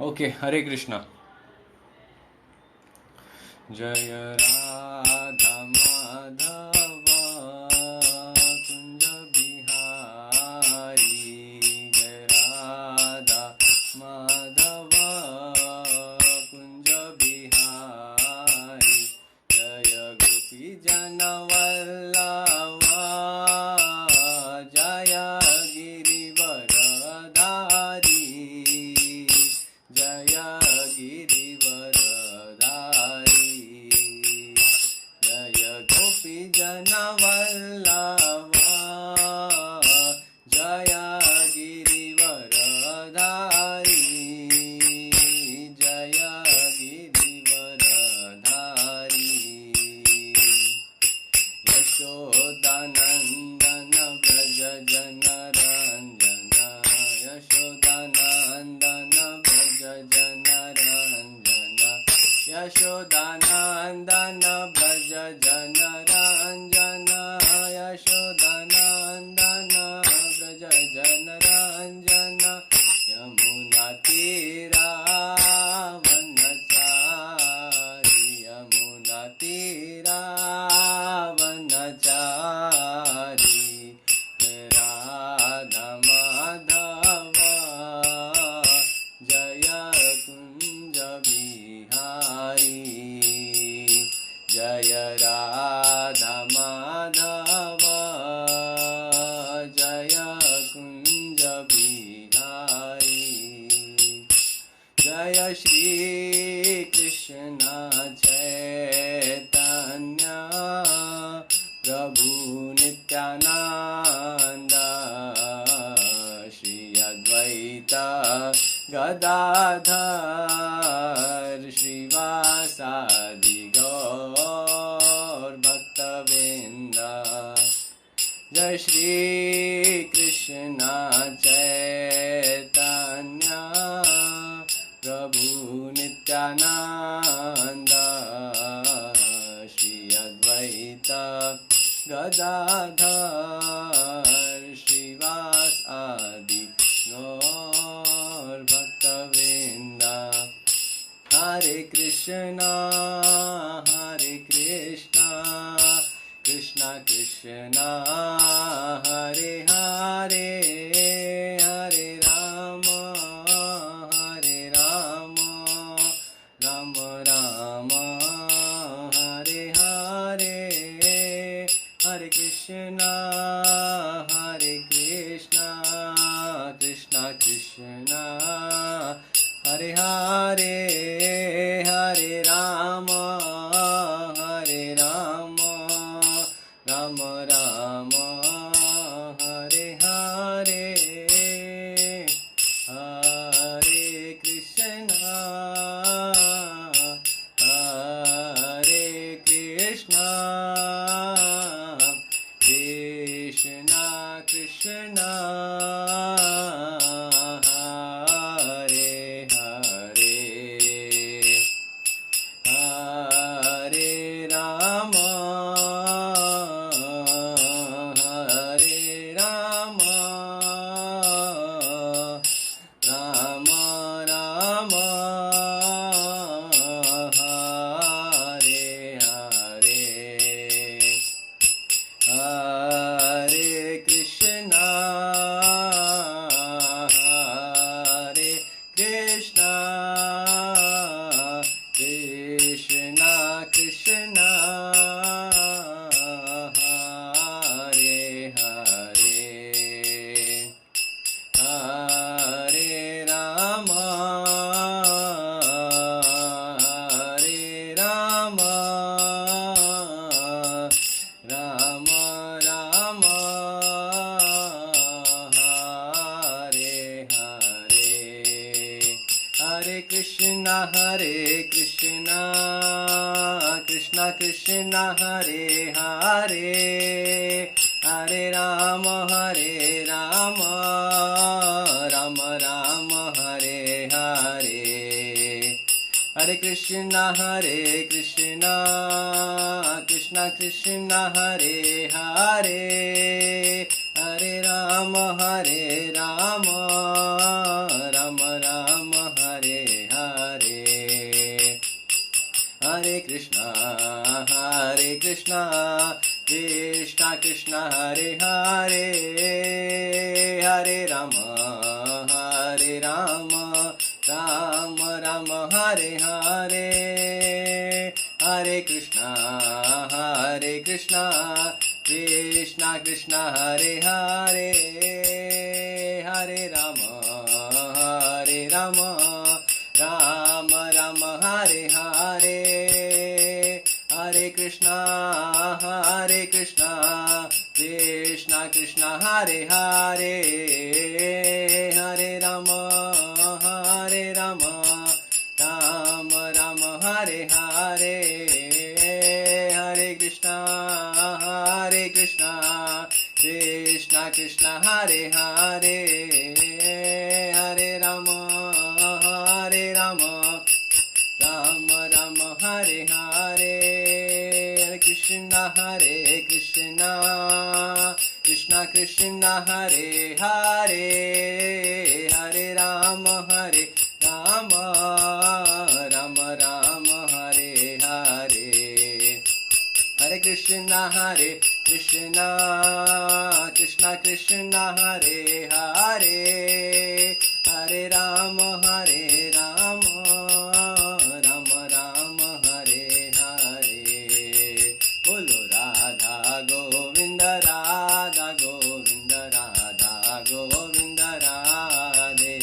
Okay, हरे कृष्णा। जय राधा माधव कुंज बिहारी, जय राधा माधव कुंज बिहारी, जय गोपी जन वल्लभा, जय गिरिवरधारी, जय गिरिवरधारी, जय गोपी जन वल्लभा, जय गिरिवरधारी, जय गिरिवरधारी। यशोदानंदन व्रज जनरंजन, यशोदानंदन व्रज जनरंजन, यशोदानंदन व्रज जनरंजन, यशोदानंदन व्रज जनरंजन, यमुना तीरावनचारी, यमुना तीरावनचारी, राधा माधव जय कुंज बिहारी, जय राधा माधव जय कुंज बिहारी, जय श्री कृष्ण चैतन्य प्रभु नित्यानंद, श्री अद्वैत गदाधर श्रीवासादि गौर भक्तवृंद, जय श्री कृष्ण चैतन्य प्रभु नित्यानंद, श्री अद्वैत गदाधर श्रीवासादि गौर भक्तवृंद। हरे कृष्णा कृष्णा कृष्णा हरे हरे, हरे राम राम राम हरे हरे, हरे कृष्णा कृष्णा कृष्णा हरे हरे, हरे राम राम राम हरे हरे, हरे कृष्णा कृष्णा कृष्णा हरे हरे, हरे राम राम राम हरे हरे, हरे कृष्णा कृष्णा कृष्णा हरे हरे, हरे राम राम राम हरे हरे, हरे कृष्णा कृष्णा कृष्णा हरे हरे, हरे राम राम राम हरे हरे, हरे कृष्णा कृष्णा कृष्णा हरे हरे, हरे राम राम राम हरे Krishna Hare Krishna Krishna Krishna Hare Hare Hare Rama Hare Rama Rama Rama Hare Hare Hare Krishna Krishna Krishna Hare Hare Hare Rama Rama Rama Rama Hare Hare Hare Krishna Krishna Krishna Hare Hare Hare Rama Rama Rama Rama Hare Hare Hare Krishna Krishna Krishna Hare Hare Hare Rama Rama Rama Rama Hare Hare Hare Krishna Krishna Krishna Hare Hare Hare Rama Rama Rama Rama Hare Hare Hare Krishna Krishna Krishna Hare Hare Hare Rama Rama Rama Rama Hare Hare Bolo Radha Govinda Radha Govinda Radha Govinda Radhe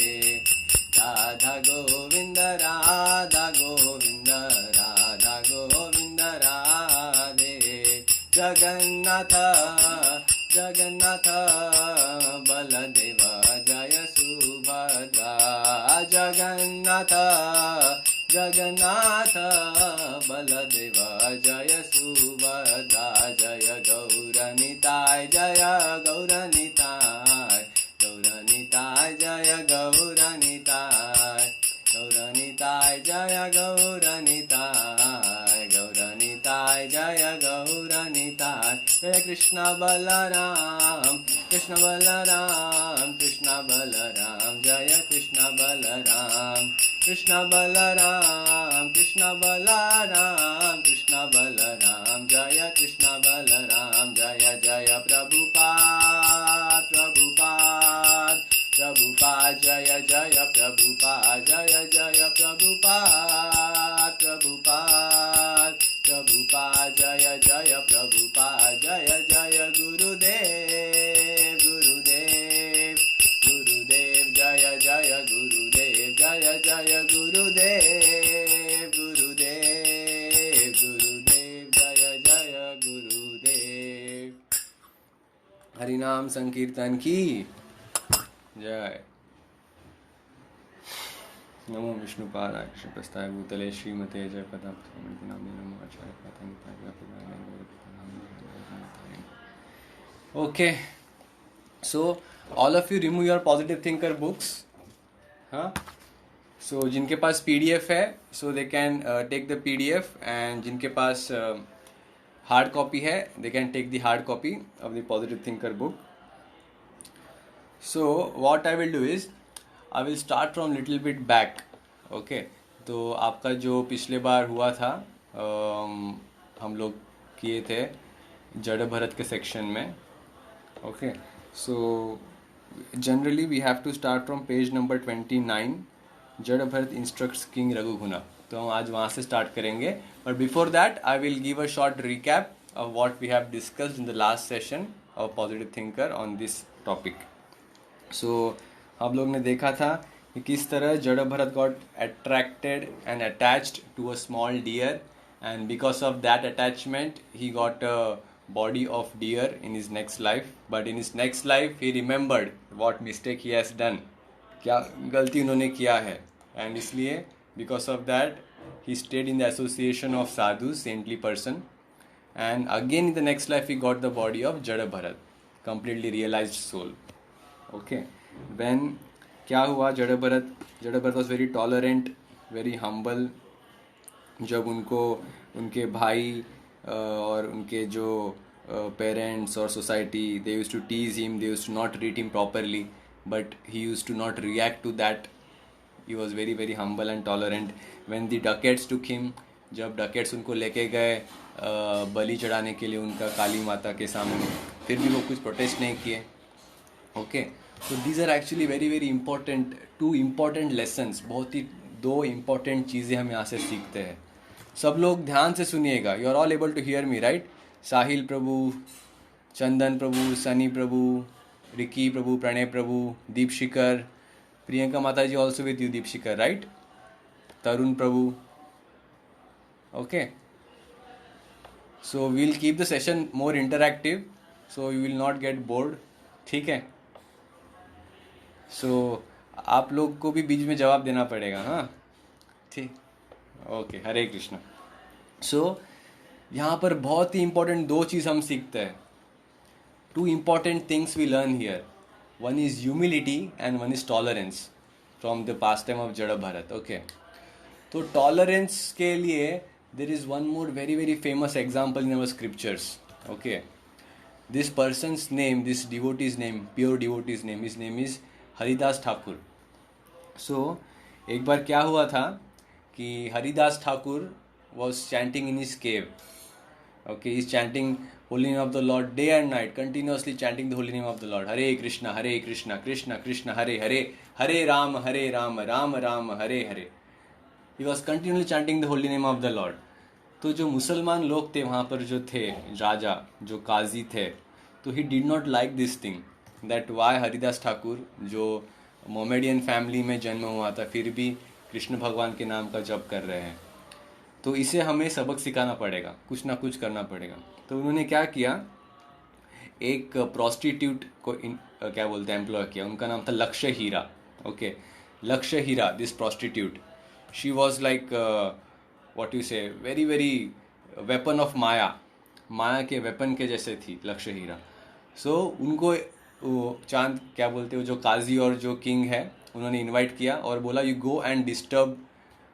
Radha Govinda Radha Govinda Radha Govinda Radhe Jagannatha Baladeva Jaya Subhadra Jagannatha Baladeva Jaya Subhadra Jaya Gauranitai Jaya Gauranitai Gauranitai Jaya Gauranitai Gauranitai Jaya Gauranitai Gauranitai Jaya Gauranitai Jaya Krishna Balaram Krishna Balaram Krishna Balaram Jaya Krishna Balaram Krishna Balaram Krishna Balaram Krishna Balaram Jaya Krishna Balaram Jaya Jaya Prabhupada Prabhupada Prabhupada Jaya Jaya Prabhupada Jaya Jaya Prabhupada Prabhupada Prabhupada Jaya Jaya Prabhupada Jaya Jaya Gurudev Gurudev Gurudev Jaya Jaya Gurudev Jaya Jaya Gurudev Gurudev Gurudev Jaya Jaya Gurudev Harinam Sankirtan ki जय नमो विष्णुपादाय कृष्ण प्रस्थाय भूतले श्रीमते जय पदा नामे नमो आचार्य पतंग Okay, so all of you remove your positive thinker books. हाँ, so जिनके पास PDF है, so they can take the PDF, and जिनके पास hard copy है, they can take the hard copy of the positive thinker book. So what I will do is I will start from little bit back. Okay, तो आपका जो पिछले बार हुआ था हम लोग किए थे जड़ भरत के सेक्शन में. Okay, so generally we have to start from page number 29. जड़ भरत instructs King Raghughuna. तो हम आज वहाँ से start करेंगे. But before that I will give a short recap of what we have discussed in the last session of positive thinker on this topic. So हम लोग ने देखा था कि किस तरह जड़ Bharat got attracted and attached to a small deer, and because of that attachment he got a body of deer in his next life, but in his next life he remembered what mistake he has done, क्या गलती उन्होंने किया है, and इसलिए because of that he stayed in the association of sadhus, saintly person, and again in the next life he got the body of Jada Bharat, completely realized soul. Okay, when क्या हुआ जड़ Bharat was very tolerant, very humble. जब उनको उनके भाई और उनके जो parents or society, they used to tease him, they used to not treat him properly, but he used to not react to that. He was very, very humble and tolerant. When the Ducats took him जब dacoits उनको लेके गए बलि चढ़ाने के लिए उनका काली माता के सामने, फिर भी वो कुछ प्रोटेस्ट नहीं किए। ओके, तो these are actually very very important, two important lessons. बहुत ही दो इम्पॉर्टेंट चीज़ें हम यहाँ से सीखते हैं। सब लोग ध्यान से सुनिएगा। You are all able to hear me, right? Sahil Prabhu, Chandan Prabhu, Sunny Prabhu, Ricky Prabhu, Pranay Prabhu, Deep Shikhar, Priyanka Mata ji also with you, Deep Shikhar, right? Tarun Prabhu. Okay, so we'll keep the session more interactive, so you will not get bored, ठीक है? सो आप लोग को भी बीच में जवाब देना पड़ेगा, हाँ? ठीक, ओके, हरे कृष्ण। सो यहाँ पर बहुत ही इंपॉर्टेंट दो चीज़ हम सीखते हैं। Two important things we learn here. One is humility and one is tolerance from the pastime of Jada Bharat. Okay. तो tolerance के लिए there is one more very very famous example in our scriptures. Okay. This person's name, this devotee's name, pure devotee's name, his name is Haridas Thakur. So एक बार क्या हुआ था कि Haridas Thakur was chanting in his cave. Okay, he's chanting holy name of the Lord day and night, continuously chanting the holy name of the Lord. Hare Krishna, Krishna Krishna, Hare Hare, Hare Ram, Ram Ram, Hare Hare. He was continually chanting the holy name of the Lord. तो जो मुसलमान लोग थे वहाँ पर, जो थे राजा, जो काजी थे, तो he did not like this thing, that why Haridas Thakur जो मोमेडियन फैमिली में जन्म हुआ था फिर भी कृष्ण भगवान के नाम का जप कर रहे हैं, तो इसे हमें सबक सिखाना पड़ेगा, कुछ ना कुछ करना पड़ेगा। तो उन्होंने क्या किया, एक प्रोस्टिट्यूट को क्या बोलते हैं एम्प्लॉय किया। उनका नाम था लक्ष्य Hira. Okay, Laksha Hira, this prostitute, she was like what you say very very weapon of माया, माया के वेपन के जैसे थी लक्ष्य हीरा। सो उनको चांद क्या बोलते हैं, जो काजी और जो किंग है, उन्होंने इनवाइट किया और बोला you go and disturb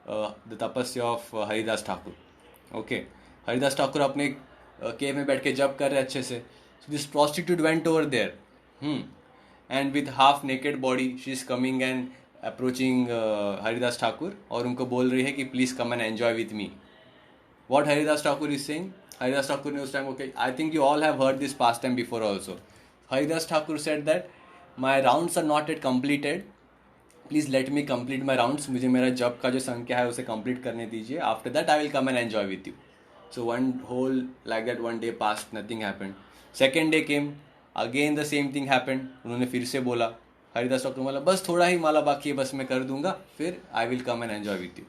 the तपस्या ऑफ हरिदास ठाकुर। ओके, हरिदास ठाकुर अपने केव में बैठ के जब कर रहे अच्छे से। So this prostitute went over there and with half naked body she is coming and approaching Haridas Thakur, और उनको बोल रही है कि please come and enjoy with me. What Haridas Thakur is saying, Haridas Thakur ने उस time, okay I think you all have heard this past time before also, Haridas Thakur said that my rounds are not at completed, please let me complete my rounds, मुझे मेरा जब का जो संख्या है उसे कंप्लीट करने दीजिए, after that I will come and enjoy with you. So one whole like that, one day past, nothing happened. Second day came, again the same thing happened. उन्होंने फिर से बोला, हरिदास ठाकुर बोला बस थोड़ा ही माला बाकी है, बस मैं कर दूंगा, फिर I will come and enjoy with you.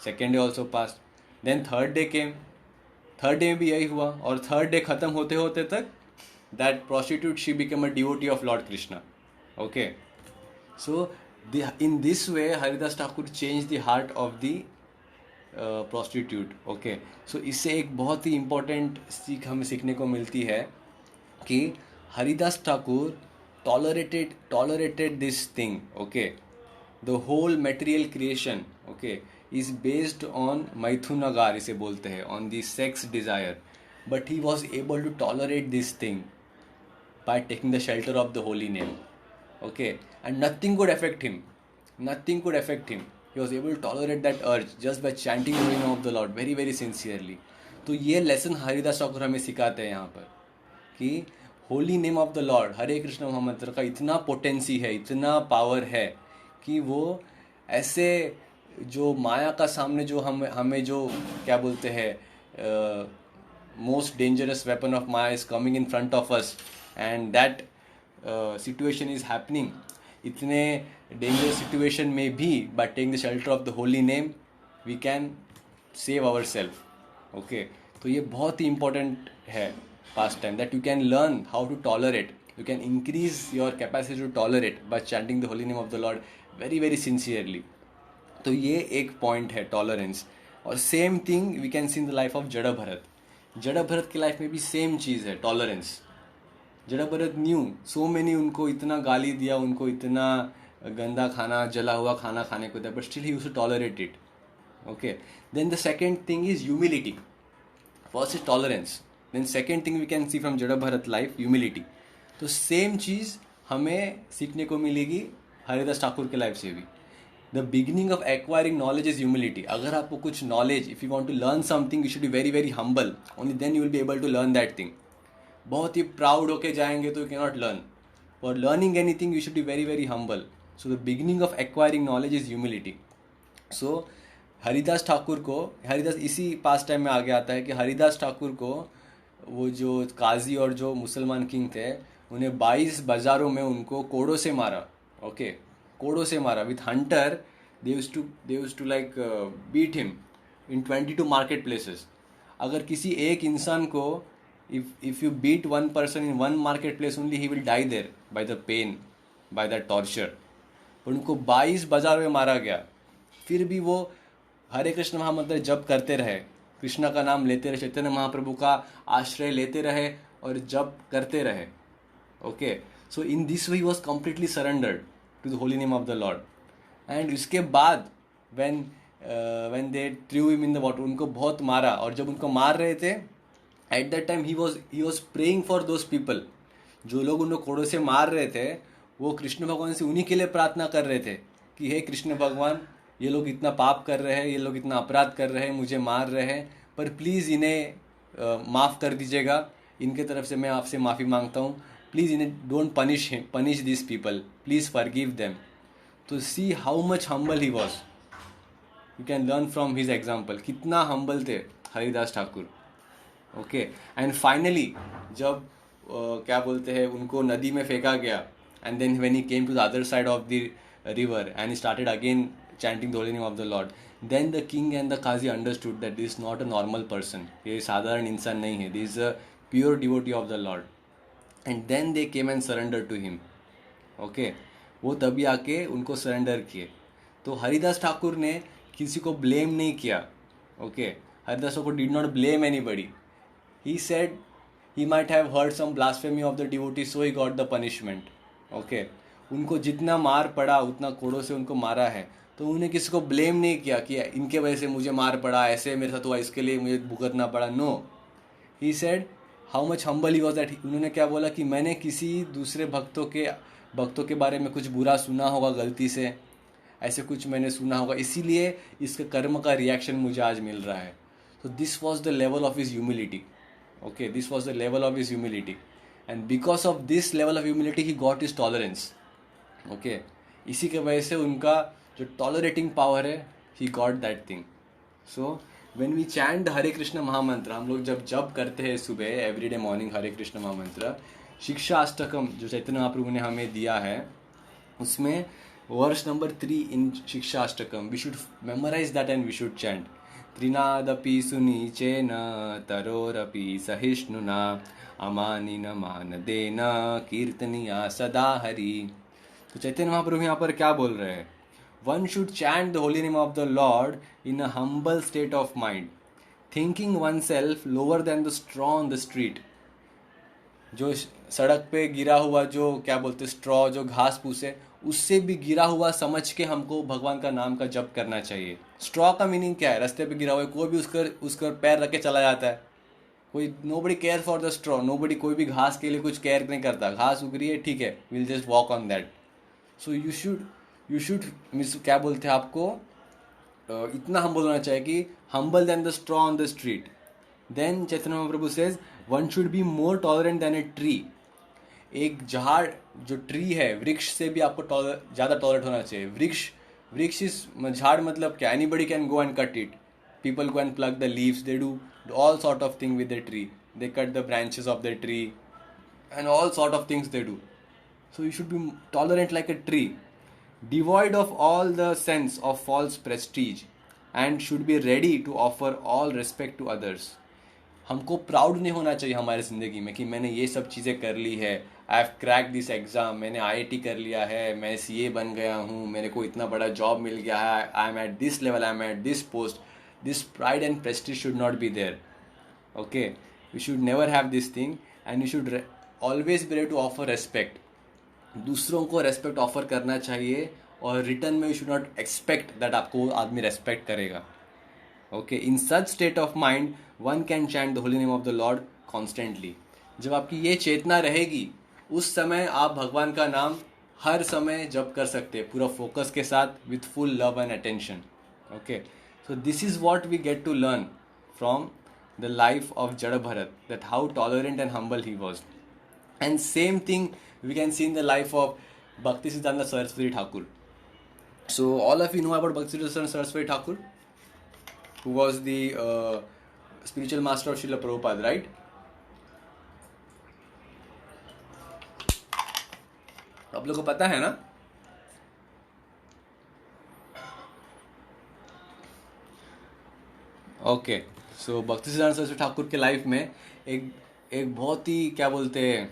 Second day also past, then third day came, third day में भी यही हुआ, और थर्ड डे खत्म होते होते तक that prostitute she become a devotee of Lord Krishna. Okay, so in this way Haridas Thakur changed the heart of the prostitute. Okay, so इससे एक बहुत ही important सीख हमें सीखने को मिलती है कि Haridas Thakur tolerated this thing. Okay, the whole material creation, okay, is based on मैथुन इसे बोलते हैं, on the sex desire, but he was able to tolerate this thing by taking the shelter of the holy name. Okay, and nothing could affect him, he was able to tolerate that urge just by chanting the name of the Lord very very sincerely. तो ये lesson Haridas Thakur हमें सिखाते हैं यहाँ पर कि holy name of the lord, Hare Krishna mantra का इतना पोटेंसी है, इतना पावर है कि वो ऐसे जो माया का सामने जो हमें जो क्या बोलते हैं most dangerous weapon of Maya is coming in front of us, and that situation is happening, इतने डेंजरस सिचुएशन में भी by taking the shelter of the holy name we can save our self. Okay, तो ये बहुत ही important है past time, that you can learn how to tolerate, you can increase your capacity to tolerate by chanting the holy name of the lord very very sincerely. तो ये एक point है tolerance. और same thing we can see in the life of Jada Bharat. जड़ा भरत की life में भी same चीज़ है, टॉलरेंस। जड़ा भरत न्यू सो मैनी, उनको इतना गाली दिया, उनको इतना गंदा खाना, जला हुआ खाना खाने को दिया, but still he used to tolerate it. Okay, then the second thing is humility. First is tolerance, then second thing we can see from Jada Bharat life, humility. तो सेम चीज़ हमें सीखने को मिलेगी हरिदास ठाकुर के लाइफ से भी। The beginning of acquiring knowledge is humility. अगर आपको कुछ knowledge, if you want to learn something, you should be very very humble. Only then you will be able to learn that thing. बहुत ही proud होके जाएंगे तो you can not learn. For learning anything you should be very very humble. So the beginning of acquiring knowledge is humility. So Haridas Thakur को, हरिदास इसी पास time में आगे आता है कि हरिदास ठाकुर को वो जो काजी और जो मुसलमान किंग थे, उन्हें 22 बाज़ारों में उनको कोड़ों से मारा. ओके, कोड़ों से मारा with hunter. They used to like beat him in 22 market places. अगर किसी एक इंसान को, if you beat one person in one marketplace only, he will die there by the pain, by that torture. उनको 22 बाजार में मारा गया. फिर भी वो हरे कृष्ण महामंत्र जप करते रहे, कृष्णा का नाम लेते रहे, चैतन्य महाप्रभु का आश्रय लेते रहे और जप करते रहे. Okay, so in this way he was completely surrendered to the holy name of the lord. And उसके बाद when they threw him in the water, उनको बहुत मारा. और जब उनको मार रहे थे, at that time he was praying for those people. जो लोग उनको कोड़ों से मार रहे थे, वो कृष्ण भगवान से उन्हीं के लिए प्रार्थना कर रहे थे कि हे कृष्ण भगवान, ये लोग इतना पाप कर रहे हैं, ये लोग इतना अपराध कर रहे हैं, मुझे मार रहे हैं, पर प्लीज़ इन्हें माफ़ कर दीजिएगा. इनके तरफ से मैं आपसे माफ़ी मांगता हूँ. प्लीज़ इन्हें don't punish this people, please forgive them. तो see how much humble he was. You can learn from his example. कितना हम्बल थे Haridas Thakur. Okay, and finally जब क्या बोलते हैं, उनको नदी में फेंका गया, and then when he came to the other side of the river and he started again chanting the holy name of the lord, then the king and the Qazi understood that this is not a normal person. ये साधारण इंसान नहीं है, this is a pure devotee of the lord. And then they came and surrender to him. Okay, वो तभी आके उनको surrender किए. तो हरिदास ठाकुर ने किसी को ब्लेम नहीं किया. Okay, Haridas Thakur did not blame anybody. He said he might have heard some blasphemy of the devotee, so he got the punishment. Okay, उनको जितना मार पड़ा उतना कोड़ों से उनको मारा है, तो उन्हें किसी को ब्लेम नहीं किया कि इनके वजह से मुझे मार पड़ा, ऐसे मेरे साथ हुआ, इसके लिए मुझे भुगतना पड़ा. No, he said how much humble he was that. उन्होंने क्या बोला कि मैंने किसी दूसरे भक्तों के बारे में कुछ बुरा सुना होगा, गलती से ऐसे कुछ मैंने सुना होगा, इसीलिए इसके कर्म का रिएक्शन मुझे आज मिल रहा है. So this was the level of his humility. Okay, this was the level of his humility. And because of this level of humility, he got his tolerance. Okay, इसी के वजह से उनका जो tolerating power है, he got that thing. So when we chant हरे कृष्ण महामंत्र, हम लोग जब जप करते हैं सुबह, everyday morning हरे कृष्ण महामंत्र, शिक्षा अष्टकम जो चैतन्य महाप्रभु ने हमें दिया है, उसमें वर्स नंबर 3 इन शिक्षा Ashtakam, we should memorize that and we should chant. त्रिनादपि सुनीचेन तरोरपि सहिष्णुना अमानिन मानदेन कीर्तनिया सदा हरि. तो चैतन्य महाप्रभु यहाँ पर क्या बोल रहे हैं? One should chant the holy name of the Lord in a humble state of mind, thinking one self lower than the straw on the street. जो सड़क पे गिरा हुआ जो क्या बोलते स्ट्रॉ, जो घास फूस है, उससे भी गिरा हुआ समझ के हमको भगवान का नाम का जप करना चाहिए. स्ट्रॉ का मीनिंग क्या है? रास्ते पे गिरा हुआ है, कोई भी उसका पैर रख के चला जाता है. कोई nobody care for the straw, nobody कोई भी घास के लिए कुछ केयर नहीं करता. घास उग रही है, ठीक है, will just walk on that. So you should means क्या बोलते हैं, आपको इतना हम्बल होना चाहिए कि humble than the straw on the street. Then Chaitanya Mahaprabhu says one should be more tolerant than a tree. एक झाड़ जो ट्री है, वृक्ष से भी आपको ज़्यादा टॉलरेट होना चाहिए. वृक्ष इस झाड़ मतलब क्या? Anybody can go and cut it. People go and plug the leaves, they do all sort of thing with the tree. They cut the branches of the tree and all sort of things they do. So you should be tolerant like a tree, devoid of all the sense of false prestige, and should be ready to offer all respect to others. हमको proud नहीं होना चाहिए हमारे ज़िंदगी में कि मैंने ये सब चीज़ें कर ली है. I have crack this exam, मैंने IIT कर लिया है, मैं CA बन गया हूँ, मेरे को इतना बड़ा जॉब मिल गया है, I am at this level, I am at this post. This pride and prestige should not be there. Okay, you should never have this thing and you should always be ready to offer respect. दूसरों को respect offer करना चाहिए और return में you should not expect that आपको आदमी respect करेगा. Okay, in such state of mind one can chant the holy name of the Lord constantly. जब आपकी ये चेतना रहेगी, उस समय आप भगवान का नाम हर समय जब कर सकते हैं, पूरा फोकस के साथ, with full love and attention. Okay, so this is what we get to learn from the life of Jada Bharat, that how tolerant and humble he was. And same thing we can see in the life of Bhaktisiddhanta Saraswati Thakur. So all of you know about Bhaktisiddhanta Saraswati Thakur, who was the spiritual master of Srila Prabhupada, right? आप लोगों को पता है ना? Okay, सो भक्तिसिद्धांत सरस्वती ठाकुर के life में एक एक बहुत ही क्या बोलते हैं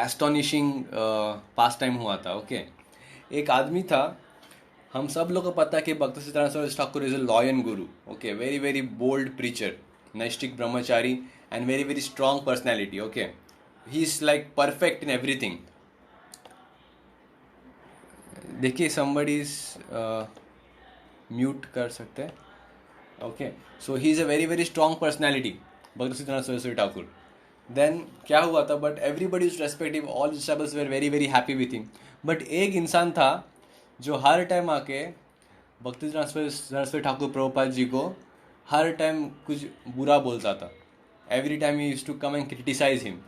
एस्टोनिशिंग पास टाइम हुआ था. ओके, एक आदमी था, हम सब लोग को पता है कि Bhaktisiddhanta Saraswati Thakur is a lion guru. Okay, very very bold preacher, naishthik brahmachari and very very strong personality. Okay, he is like perfect in everything. देखिए somebody इज म्यूट कर सकते हैं. Okay, so he is a very very strong personality, Bhaktisiddhanta Saraswati Thakur. Then क्या हुआ था, but everybody is respective, all disciples were very very happy with him. But एक इंसान था जो हर टाइम आके भक्तिसिद्धांत सरस्वती ठाकुर प्रभुपाद जी को हर टाइम कुछ बुरा बोलता था. Every time he used to come and criticize him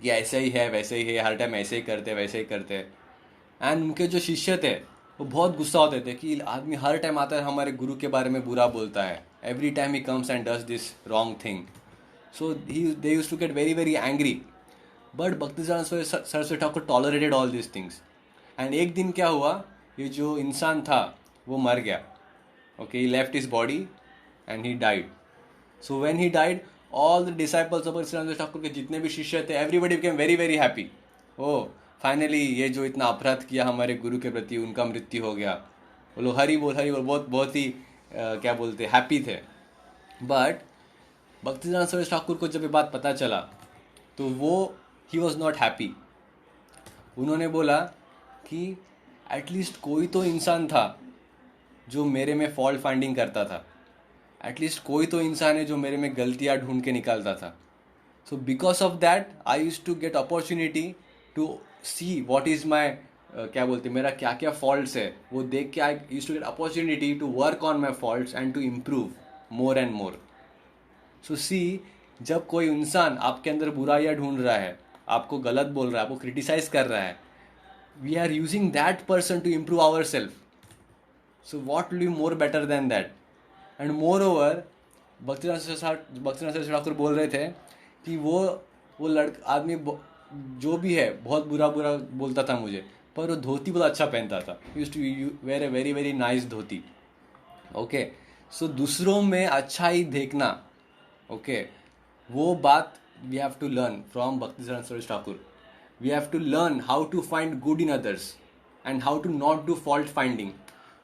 कि ऐसा ही है, वैसे ही है, हर टाइम ऐसे ही करते, वैसे ही करते. एंड उनके जो शिष्य थे वो बहुत गुस्सा होते थे कि आदमी हर टाइम आता है हमारे गुरु के बारे में बुरा बोलता है. Every time he comes and does this wrong thing. So they used to get very very angry. But Bhaktisiddhanta Saraswati Thakur tolerated all this things. And एक दिन क्या हुआ, ये जो इंसान था वो मर गया. Okay, he left his body and he died. So when he died, all the disciples of Bhaktisiddhanta Thakur के जितने भी शिष्य थे, everybody became very very happy. Oh finally ये जो इतना अपराध किया हमारे गुरु के प्रति, उनका मृत्यु हो गया. वो लोग हरी बोल बहुत बहुत ही क्या बोलते हैप्पी थे. बट भक्तिसिद्धांत सरस्वती ठाकुर को जब ये बात पता चला तो वो ही वॉज नॉट हैप्पी. उन्होंने बोला कि एटलीस्ट कोई तो इंसान था जो मेरे में फॉल्ट फाइंडिंग करता था, एटलीस्ट कोई तो इंसान है जो मेरे में गलतियाँ ढूंढ के निकालता था. So because of that I use to get opportunity to see what is my क्या बोलते मेरा क्या क्या फॉल्ट्स है, वो देख के I use to get opportunity to work on my faults and to improve more and more. So see, जब कोई इंसान आपके अंदर बुराइयाँ ढूंढ रहा है, आपको गलत बोल रहा है, आपको क्रिटिसाइज कर रहा है, we are using that person to improve our self. So what will be more better than that. And moreover Bhaktisiddhanta Saraswati Thakur बोल रहे थे कि वो आदमी जो भी है बहुत बुरा बोलता था मुझे, पर वो धोती बहुत अच्छा पहनता था. Used to wear a very very nice dhoti. Okay, so दूसरों में अच्छा ही देखना. ओके, वो बात we have to learn from Bhaktisiddhanta Saraswati Thakur. We have to learn how to find good in others and how to not do fault finding.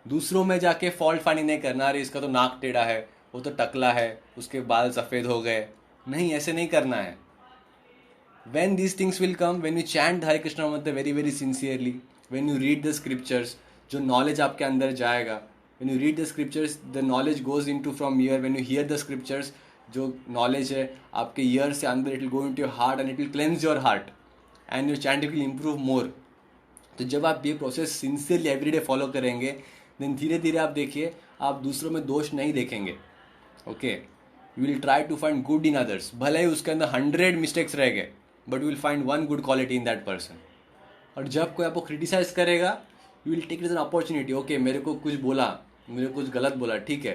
दूसरों में जाके फॉल्ट फाइंडिंग नहीं करना, अरे इसका तो नाक टेढ़ा है, वो तो टकला है, उसके बाल सफ़ेद हो गए. नहीं, ऐसे नहीं करना है. When these things will come, when you chant Hare Krishna Mantra very very sincerely, when you read the scriptures, जो knowledge आपके अंदर जाएगा. When you read the scriptures, the knowledge goes into from ear. When you hear the scriptures, जो knowledge है आपके ear से अंदर, it will go into your heart and it will cleanse your heart and your chanting will improve more. तो जब आप ये process sincerely everyday follow करेंगे, देन धीरे धीरे आप देखिए आप दूसरों में दोष नहीं देखेंगे. Okay, you will try to find good in others. भले ही उसके अंदर 100 मिस्टेक्स रह गए, but you will find one good quality in that person. और जब कोई आपको क्रिटिसाइज करेगा, you will take it as an opportunity. Okay, मेरे को कुछ बोला, मेरे को कुछ गलत बोला, ठीक है,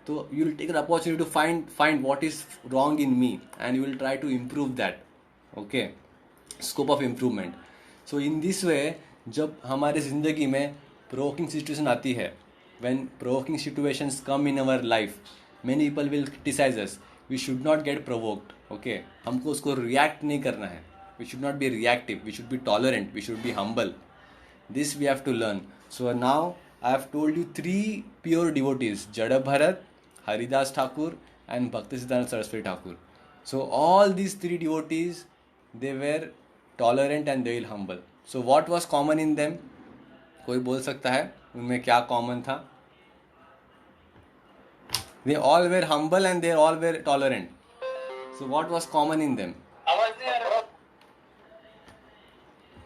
तो you will take an opportunity to find what is wrong in me and you will try to improve that. Okay, scope of improvement. So in this way, जब हमारे ज़िंदगी में प्रोवोकिंग सिचुएशन आती है, when provoking situations come in our life, many people will criticize us. We should not get provoked. Okay, हमको उसको react नहीं करना है. We should not be reactive, we should B tolerant, we should be humble. This we have to learn. So now I have told you 3 pure devotees, Jada Bharat, Haridas Thakur and Bhaktisiddhanta Saraswati Thakur. So all these 3 devotees, they were tolerant and they were humble. So what was common in them? कोई बोल सकता है उनमें क्या common था? They all were humble and they all were tolerant. So what was common in them?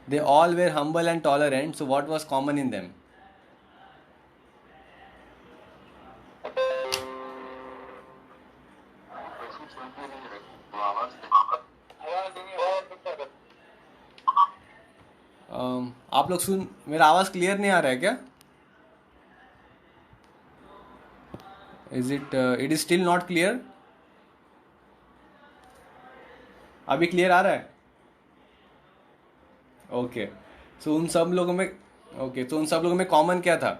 They all were humble and tolerant. So what was common in them? आप लोग सुन, मेरा आवाज़ क्लियर नहीं आ रहा है क्या? It is still not clear? अभी clear आ रहा है? ओके। सो उन सब लोगों में, ओके, तो उन सब लोगों में कॉमन क्या था?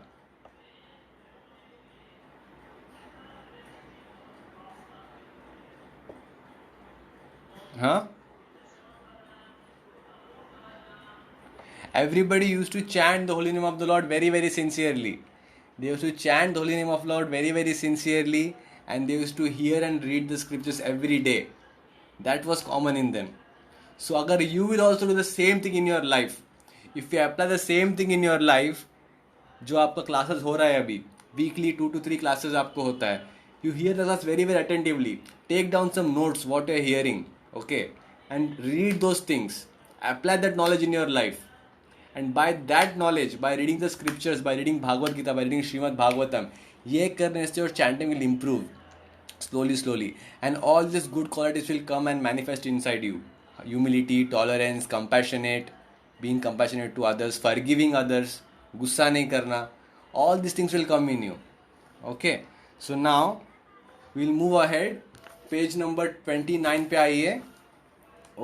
हाँ, everybody used to chant the holy name of the Lord very, very sincerely. They used to chant the holy name of Lord very, very sincerely, and they used to hear and read the scriptures every day. That was common in them. So agar you will also do the same thing in your life, if you apply the same thing in your life, जो आपका classes हो रहा है अभी, weekly 2 to 3 classes आपको होता है, you hear the class very very attentively, take down some notes what you are hearing, okay, and read those things, apply that knowledge in your life, and by that knowledge, by reading the scriptures, by reading Bhagavad Gita, by reading Srimad Bhagavatam, ये करने से your chanting will improve slowly, and all these good qualities will come and manifest inside you. Humility, tolerance, compassionate, being compassionate to others, forgiving others, गुस्सा नहीं करना, all these things will come in you. Okay, so now we'll move ahead. Page number 29 पे आइए.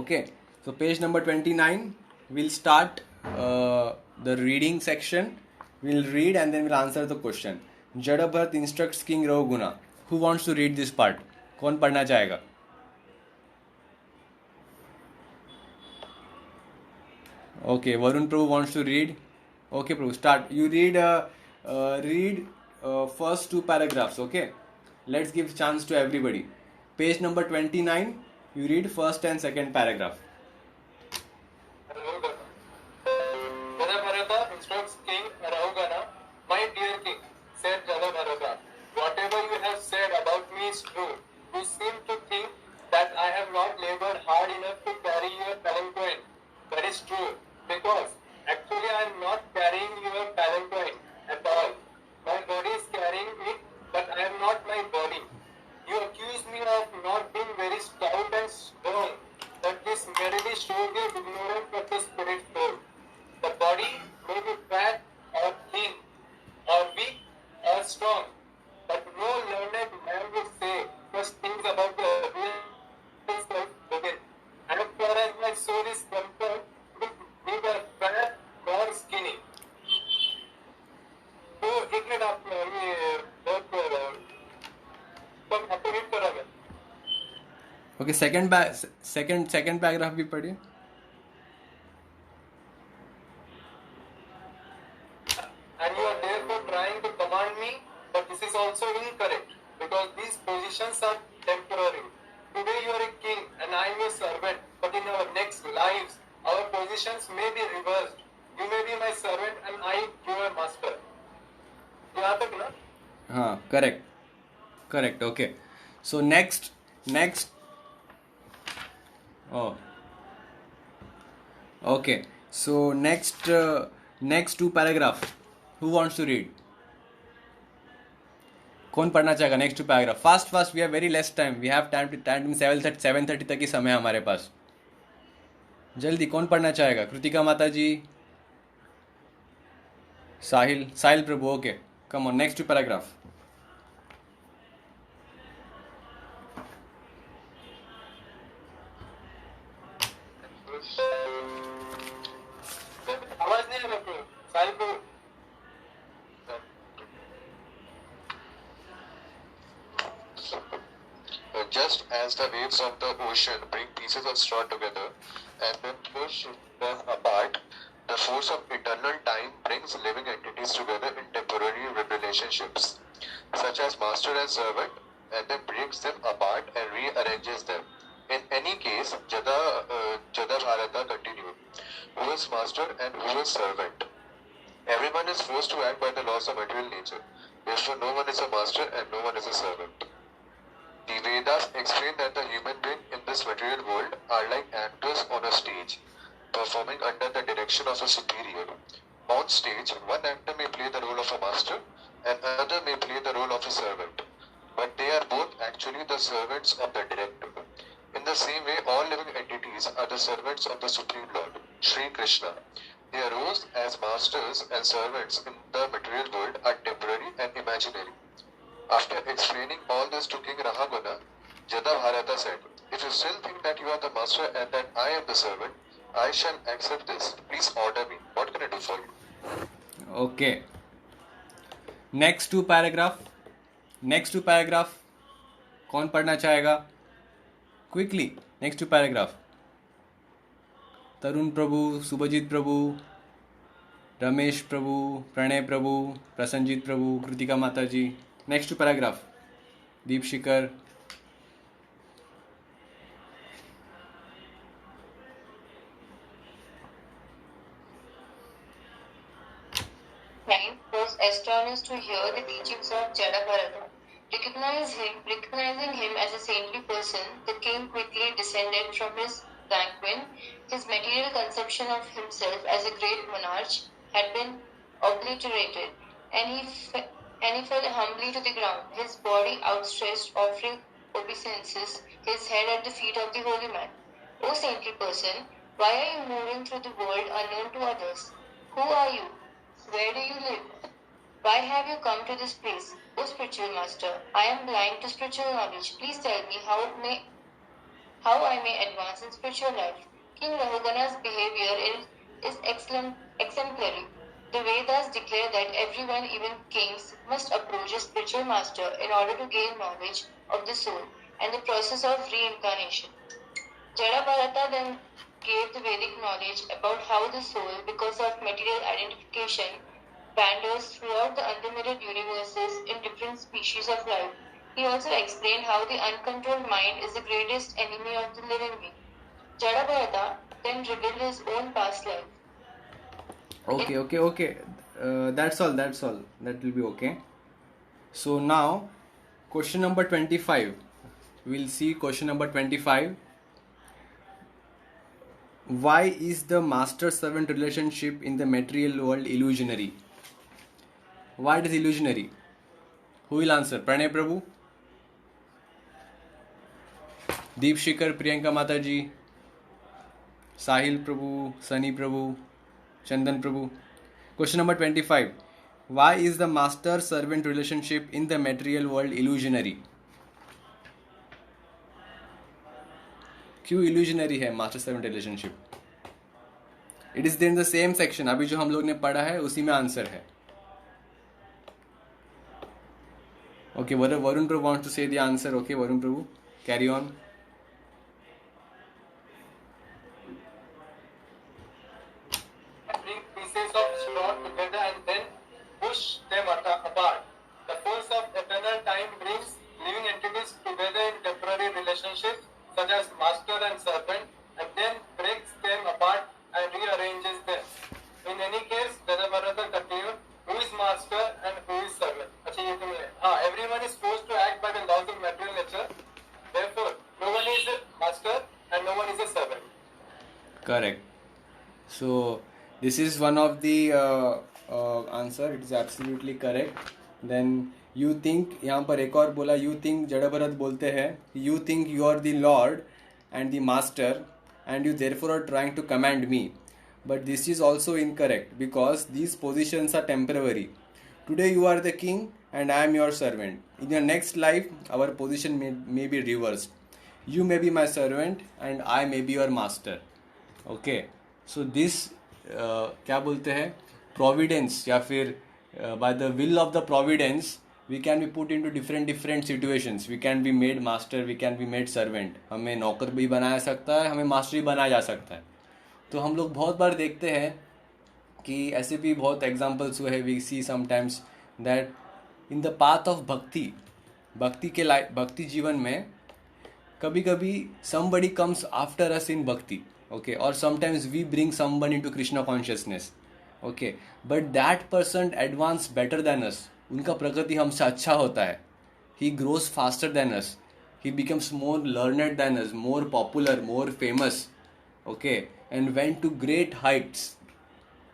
Okay, so page number 29, we'll start the reading section. We'll read and then we'll answer the question. Jadabharat instructs King Raghuguna. Who wants to read this part? कौन पढ़ना चाहेगा? Okay, Varun Prabhu wants to read. Okay, Prabhu, start. You read first 2 paragraphs. Okay, let's give chance to everybody. Page number 29. You read first and second paragraph. Jadabharata instructs King Raghugana, "My dear king," said Jadabharata, "whatever you have said about me is true. You seem to think that I have not labored hard enough to carry your palanquin. That is true, because actually I am not carrying your palanquin at all. My body is carrying it, but I am not my body. You accuse me of not being very stout and strong, but this merely shows your ignorance of the spirit soul. The body may be fat or thin, or weak or strong, but no learned man would say such things about the real self within. And as far as my soul is concerned, it is neither fat nor skinny." तो एक minute आप ये बहुत तो आपको read करा मैं. Okay, second paragraph भी पढ़िए. And you are therefore trying to command me, but this is also incorrect, because these positions are temporary. Today you are a king and I am your servant, but in our next lives, our positions may be reversed. You may be my servant and I your master. यहाँ तक ना? हाँ, correct. Okay, so next. Oh, okay. So next 2 paragraph. Who wants to read? कौन पढ़ना चाहेगा next 2 paragraph? Fast, we have very less time. We have time 7:30 तक ही समय है हमारे पास. जल्दी कौन पढ़ना चाहेगा? Kritika Mata ji, Sahil Prabhu. Okay, come on, next 2 paragraph. आवाज नहीं आ रहा साहिल को. Just as the waves of the ocean bring pieces of straw together and then push them apart, the force of eternal time brings living entities together in temporary relationships, such as master and servant, and then breaks them apart and rearranges them. In any case, Jadabharata continued, who is master and who is servant? Everyone is forced to act by the laws of material nature. Therefore, no one is a master and no one is a servant. The Vedas explain that the human beings in this material world are like actors on a stage. performing under the direction of a superior. On stage, one actor may play the role of a master and another may play the role of a servant, but they are both actually the servants of the director. In the same way, all living entities are the servants of the Supreme Lord, Sri Krishna. Their roles as masters and servants in the material world are temporary and imaginary. After explaining all this to King Rahaguna, Jadabharata said, "If you still think that you are the master and that I am the servant, I shall accept this. Please order me. What can I do for you?" Okay. Next two paragraph. कौन पढ़ना चाहेगा? Quickly. Next two paragraph. Tarun Prabhu, Subhajit Prabhu, Ramesh Prabhu, Pranay Prabhu, Prasannajit Prabhu, Kritika Mata ji. Next two paragraph. Deep Shikhar. Was astonished to hear the teachings of Jadabharata. Recognizing him as a saintly person, the king quickly descended from his palanquin. His material conception of himself as a great monarch had been obliterated, and he fell humbly to the ground, his body outstretched, offering obeisances, his head at the feet of the holy man. O saintly person, why are you moving through the world unknown to others? Who are you? Where do you live? Why have you come to this place? O spiritual master, I am blind to spiritual knowledge. Please tell me how I may advance in spiritual life. King Rahuguna's behavior is exemplary. The Vedas declare that everyone, even kings, must approach a spiritual master in order to gain knowledge of the soul and the process of reincarnation. Jadabharata then gave the Vedic knowledge about how the soul, because of material identification, wanders throughout the unlimited universes in different species of life. He also explained how the uncontrolled mind is the greatest enemy of the living being. Jadabharata then revealed his own past life. Okay. That's all. That will be okay. So now, question number 25. We'll see question number 25. Why is the master-servant relationship in the material world illusionary? Why it is illusionary? Who will answer? Pranay Prabhu? Deep Shikhar, Priyanka Mataji, Sahil Prabhu, Sunny Prabhu, Chandan Prabhu. Question number 25. Why is the master-servant relationship in the material world illusionary? क्यों illusionary है master servant relationship? It is in the same section. अभी जो हम लोग ने पढ़ा है उसी में आंसर है. Okay, Varun Prabhu wants to say the answer. Okay, Varun Prabhu, carry on. Bring pieces of straw together and then push them apart. The force of eternal time brings living entities together in temporary relationships such as master and servant, and then breaks them apart and rearranges them. In any case, Jadabharata continued, who is master and who is servant? Everyone is forced to act by the laws of material nature. Therefore, no one is a master and no one is a servant. Correct. So this is one of the answer. It is absolutely correct. Then you think, यहाँ पर एक और बोला, you think Jadabharat बोलते हैं, you think you are the Lord and the Master and you therefore are trying to command me. But this is also incorrect because these positions are temporary. Today you are the king and I am your servant. In your next life, our position may be reversed. You may be my servant and I may be your master. Okay. So this क्या बोलते हैं? Providence या फिर by the will of the providence, we can be put into different situations. We can be made master, we can be made servant. हमें नौकर भी बनाया सकता है, हमें मास्टर भी बनाया जा सकता है. तो हम लोग बहुत बार देखते हैं कि ऐसे भी बहुत एग्जाम्पल्स हुए हैं. We see sometimes that in the path of bhakti जीवन में कभी कभी somebody comes after us in bhakti, okay, or sometimes we bring someone into Krishna consciousness, okay, but that person advance better than us. उनका प्रगति हमसे अच्छा होता है. He grows faster than us. He becomes more learned than us, more popular, more famous, okay. and went to great heights.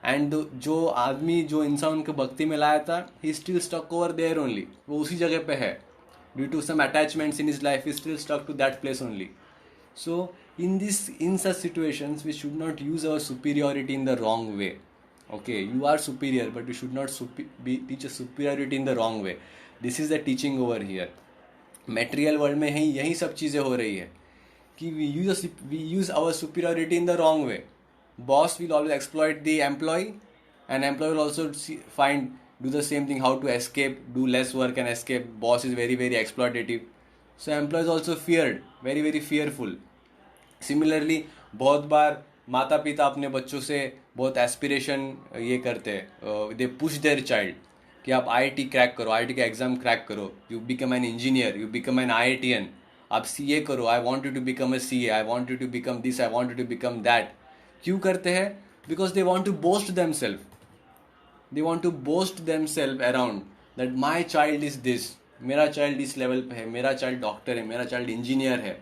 And जो आदमी जो इंसान उनको भक्ति में लाया था, he still stuck over there only, वो उसी जगह पे है. Due to some attachments in his life, he still stuck to that place only. So in such situations we should not use our superiority in the wrong way. Okay, you are superior, but you should not teach a superiority in the wrong way. This is the teaching over here. Material world में ही यही सब चीज़ें हो रही है कि we use our superiority in the wrong way. Boss will always exploit the employee, and employee will also do the same thing, how to escape, do less work and escape. Boss is very very exploitative, so employee is also feared, very very fearful. Similarly बहुत बार माता पिता अपने बच्चों से बहुत aspiration ये करते हैं, दे पुश देयर चाइल्ड कि आप आईआईटी क्रैक करो, आईआईटी का एग्ज़ाम क्रैक करो, you become an engineer, you become an IITian, आप सीए करो, I want you to become a CA, I want you to become this, I want you to become that. क्यों करते हैं? Because they want to boast themselves, they want to boast themselves around that my child is this, मेरा child इस level पे है, मेरा child doctor है, मेरा चाइल्ड इंजीनियर है.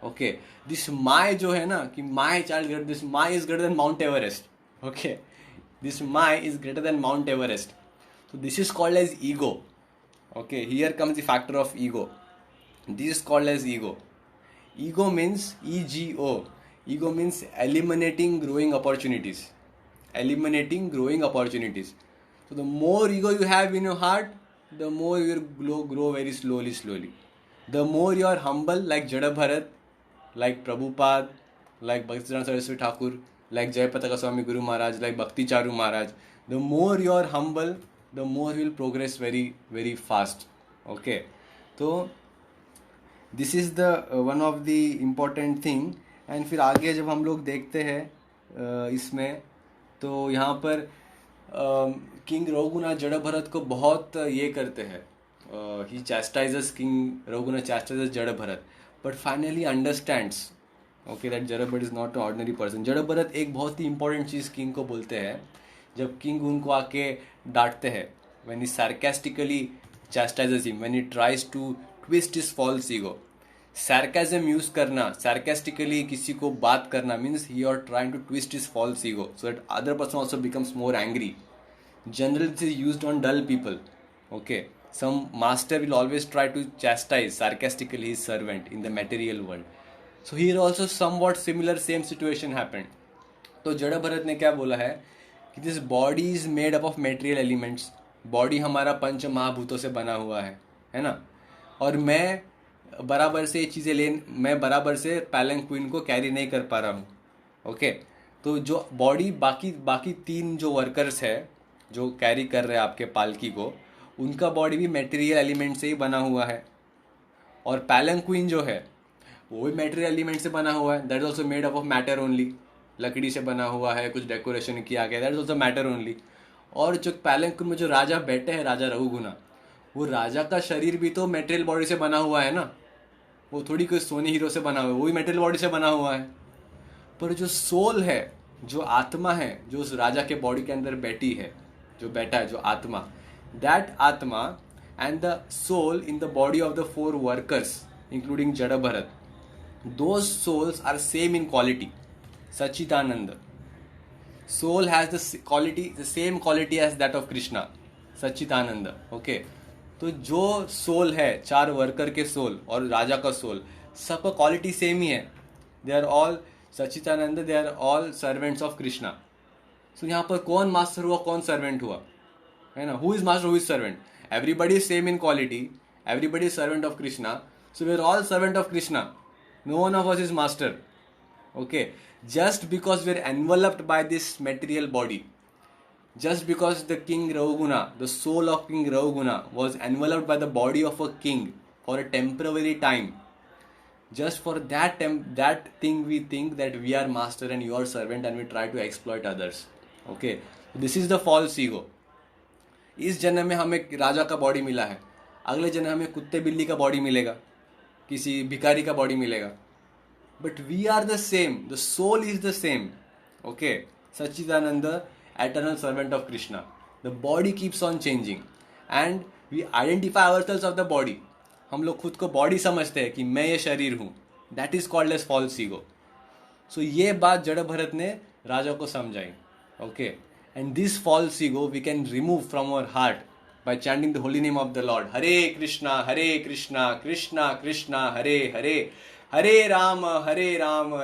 ओके, दिस माई जो है ना कि my child, this my is greater than mount Everest. Okay, this my is greater than mount Everest. So this is called as ego. Okay, here comes the factor of ego. This is called as ego. Ego means ego. Ego means eliminating growing opportunities. Eliminating growing opportunities. So the more ego you have in your heart, the more you will grow very slowly. The more you are humble, like Jada Bharat, like Prabhupada, like Bhaktivedanta Saraswati Thakur, like Jayapataka Swami Guru Maharaj, like Bhakti Charu Maharaj, the more you are humble, the more you will progress very very fast. Okay, so this is the one of the important thing. and फिर आगे जब हम लोग देखते हैं इसमें, तो यहाँ पर किंग रघुनाथ जड़ा भरत को बहुत ये करते हैं, ही chastises किंग रघुनाथ chastises जड़ा Bharat, but finally understands okay that जड़ा Bharat is not an ordinary person. जड़ा भरत एक बहुत ही important चीज़ किंग को बोलते हैं जब किंग उनको आके डांटते हैं. when he sarcastically chastises him, when he tries to twist his false ego. sarcasm use करना, sarcastically किसी को बात करना means he are trying to twist his false ego so that other person also becomes more angry. Generally this is used on dull people. Okay, some master will always try to chastise sarcastically his servant in the material world. So here also somewhat similar same situation happened. तो जड़ा भरत ने क्या बोला है कि this body is made up of material elements. Body हमारा पंच महाभूतों से बना हुआ है ना, और मैं बराबर से ये चीज़ें मैं बराबर से पैलंक्विन को कैरी नहीं कर पा रहा हूँ. ओके, तो जो बॉडी बाकी तीन जो वर्कर्स है जो कैरी कर रहे हैं आपके पालकी को, उनका बॉडी भी मेटेरियल एलिमेंट से ही बना हुआ है. और पैलंक्विन जो है वो भी मेटेरियल एलिमेंट से बना हुआ है, that is also made up of matter only. लकड़ी से बना हुआ है, कुछ डेकोरेशन किया गया, that is also matter only. और जो पैलंक्विन में जो राजा बैठे हैं, राजा रघुगुना, वो राजा का शरीर भी तो मेटेरियल बॉडी से बना हुआ है ना, वो थोड़ी कोई सोने हीरो से बना हुआ है, वो भी मेटेरियल बॉडी से बना हुआ है. पर जो सोल है, जो आत्मा है, जो उस राजा के बॉडी के अंदर बैठी है, जो बैठा है, जो आत्मा, that atma and the soul in the body of the 4 workers including Jada Bharat, those souls are same in quality. Sachidananda. Soul has the same quality as that of Krishna. Sachidananda. Okay. तो जो सोल है, 4 वर्कर के soul और राजा का soul, सबका quality same ही है. They are all sachchidananda, they are all servants of Krishna. So यहाँ पर कौन मास्टर हुआ, कौन सर्वेंट हुआ, है ना? Who is master, who is servant? Everybody is same in quality, everybody is servant of Krishna. So we are all servant of Krishna. No one of us is master. Okay, just because we are enveloped by this material body, just because the king Raghuguna, the soul of king Raghuguna was enveloped by the body of a king for a temporary time, just for that thing we think that we are master and you are servant and we try to exploit others. Okay, this is the false ego. इस जन्म में हमें राजा का body मिला है, अगले जन्म हमें कुत्ते बिल्ली का बॉडी मिलेगा, किसी भिखारी का बॉडी मिलेगा. But we are the same, the soul is the same. Okay, sachchidananda, eternal servant of Krishna. The body keeps on changing and we identify ourselves of the body. हम लोग खुद को बॉडी समझते हैं कि मैं ये शरीर हूँ. That is called as false ego. So ये बात जड़ भरत ने राजा को समझाई. Okay, and this false ego we can remove from our heart by chanting the holy name of the Lord. Hare Krishna, Krishna Krishna, Hare Hare, Hare Rama,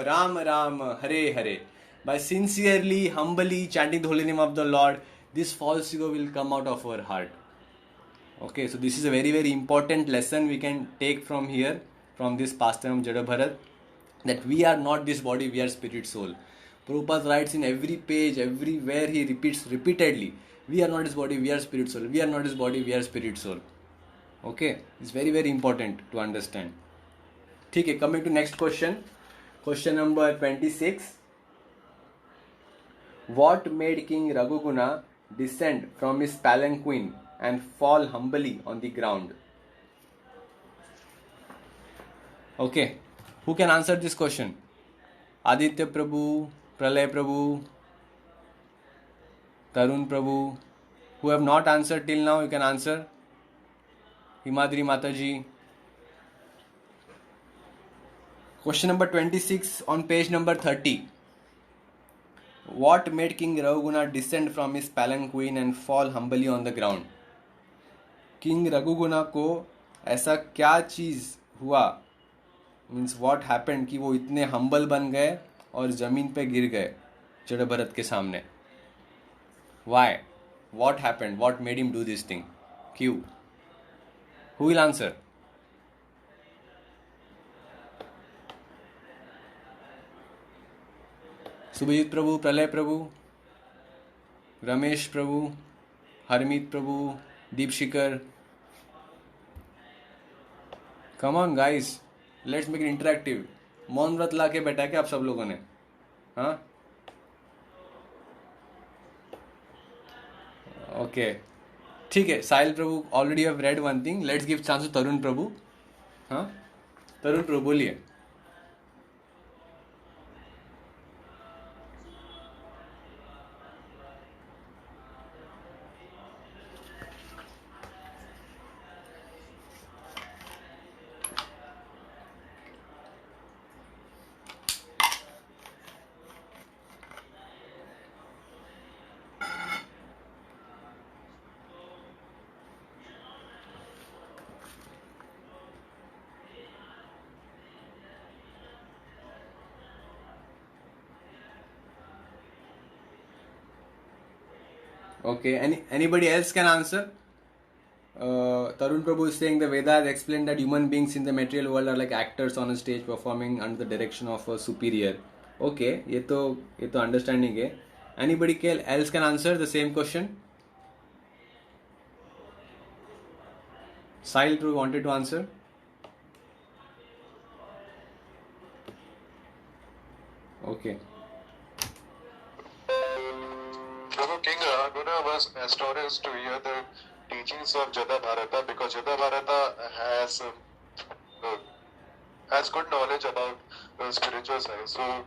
Ram Ram, Hare Hare. By sincerely, humbly chanting the holy name of the Lord, this false ego will come out of our heart. Okay, so this is a very, very important lesson we can take from here, from this pastime of Jada Bharat, that we are not this body, we are spirit soul. Prabhupada writes in every page, everywhere he repeats repeatedly, we are not his body, we are spirit soul. We are not his body, we are spirit soul. Okay, it's very, very important to understand. ठीक है, coming to next question. Question number 26. What made King Raghuguna descend from his palanquin and fall humbly on the ground? Okay, who can answer this question? Aditya Prabhu, Pralay Prabhu, Tarun Prabhu. Who have not answered till now, you can answer. Himadri Mataji. Question number 26 on page number 30. What made King Raghuguna descend from his palanquin and fall humbly on the ground? King Raghuguna को ऐसा क्या चीज़ हुआ, means what happened, कि वो इतने humble बन गए और ज़मीन पे गिर गए जड़ भरत के सामने? Why? What happened? What made him do this thing? Q. Who will answer? Subhajit Prabhu, Pralay Prabhu, Ramesh Prabhu, Harmeet Prabhu, Deep Shikar. Come on guys, let's make it interactive. मौन व्रत ला के बैठा क्या आप सब लोगों ने? हाँ? ओके, ठीक है. Sahil Prabhu already have read one thing. Let's give chance to Tarun Prabhu. हाँ, तरुण प्रभु बोलिए. Okay, anybody else can answer? Tarun Prabhu is saying the Vedas explain that human beings in the material world are like actors on a stage performing under the direction of a superior. Okay, ये तो understanding है. Anybody else can answer the same question? Sahil Prabhu wanted to answer. Okay. King Raghuguna was astonished to hear the teachings of Jada Bharata, because Jada Bharata has good knowledge about spiritual science. So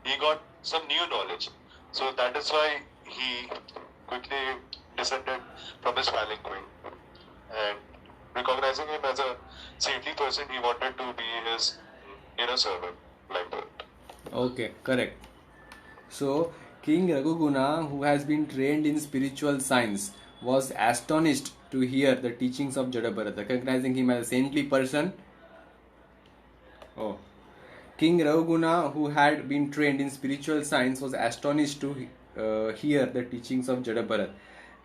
he got some new knowledge. So that is why he quickly descended from his palanquin, and recognizing him as a saintly person, he wanted to be his inner servant, like that. Okay, correct. So King Raghuguna, who has been trained in spiritual science, was astonished to hear the teachings of Jada Bharata, recognizing him as a saintly person. Oh. King Raghuguna, who had been trained in spiritual science, was astonished to hear the teachings of Jada Bharat.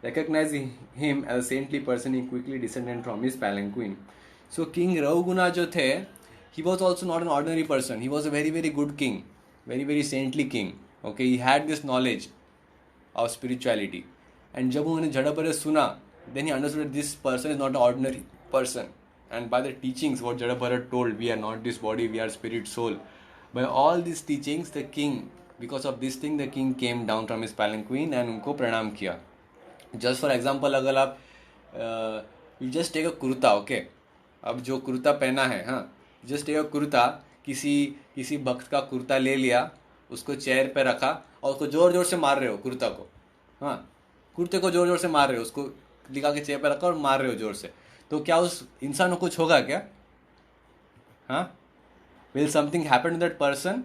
Recognizing him as a saintly person, he quickly descended from his palanquin. So King Raghuguna jo the, he was also not an ordinary person. He was a very, very good king, very, very saintly king. Okay, he had this knowledge of spirituality. And जब उन्होंने जड़ा भरत सुना, then he understood that this person is not an ordinary person. And by the teachings what Jada Bharat told, we are not this body, we are spirit soul. By all these teachings, the king, because of this thing, the king came down from his palanquin and उनको प्रणाम किया. Just for example, अगर आप you just take a kurta, okay? अब जो कुर्ता पहना है, हाँ, just take a कुर्ता, किसी भक्त का कुर्ता ले लिया, उसको चेयर पे रखा और उसको जोर जोर से मार रहे हो कुर्ता को, हाँ, कुर्ते को जोर जोर से मार रहे हो, उसको लिखा के चेयर पे रखा और मार रहे हो जोर से, तो क्या उस इंसान को कुछ होगा क्या? हाँ, will something happen to that person?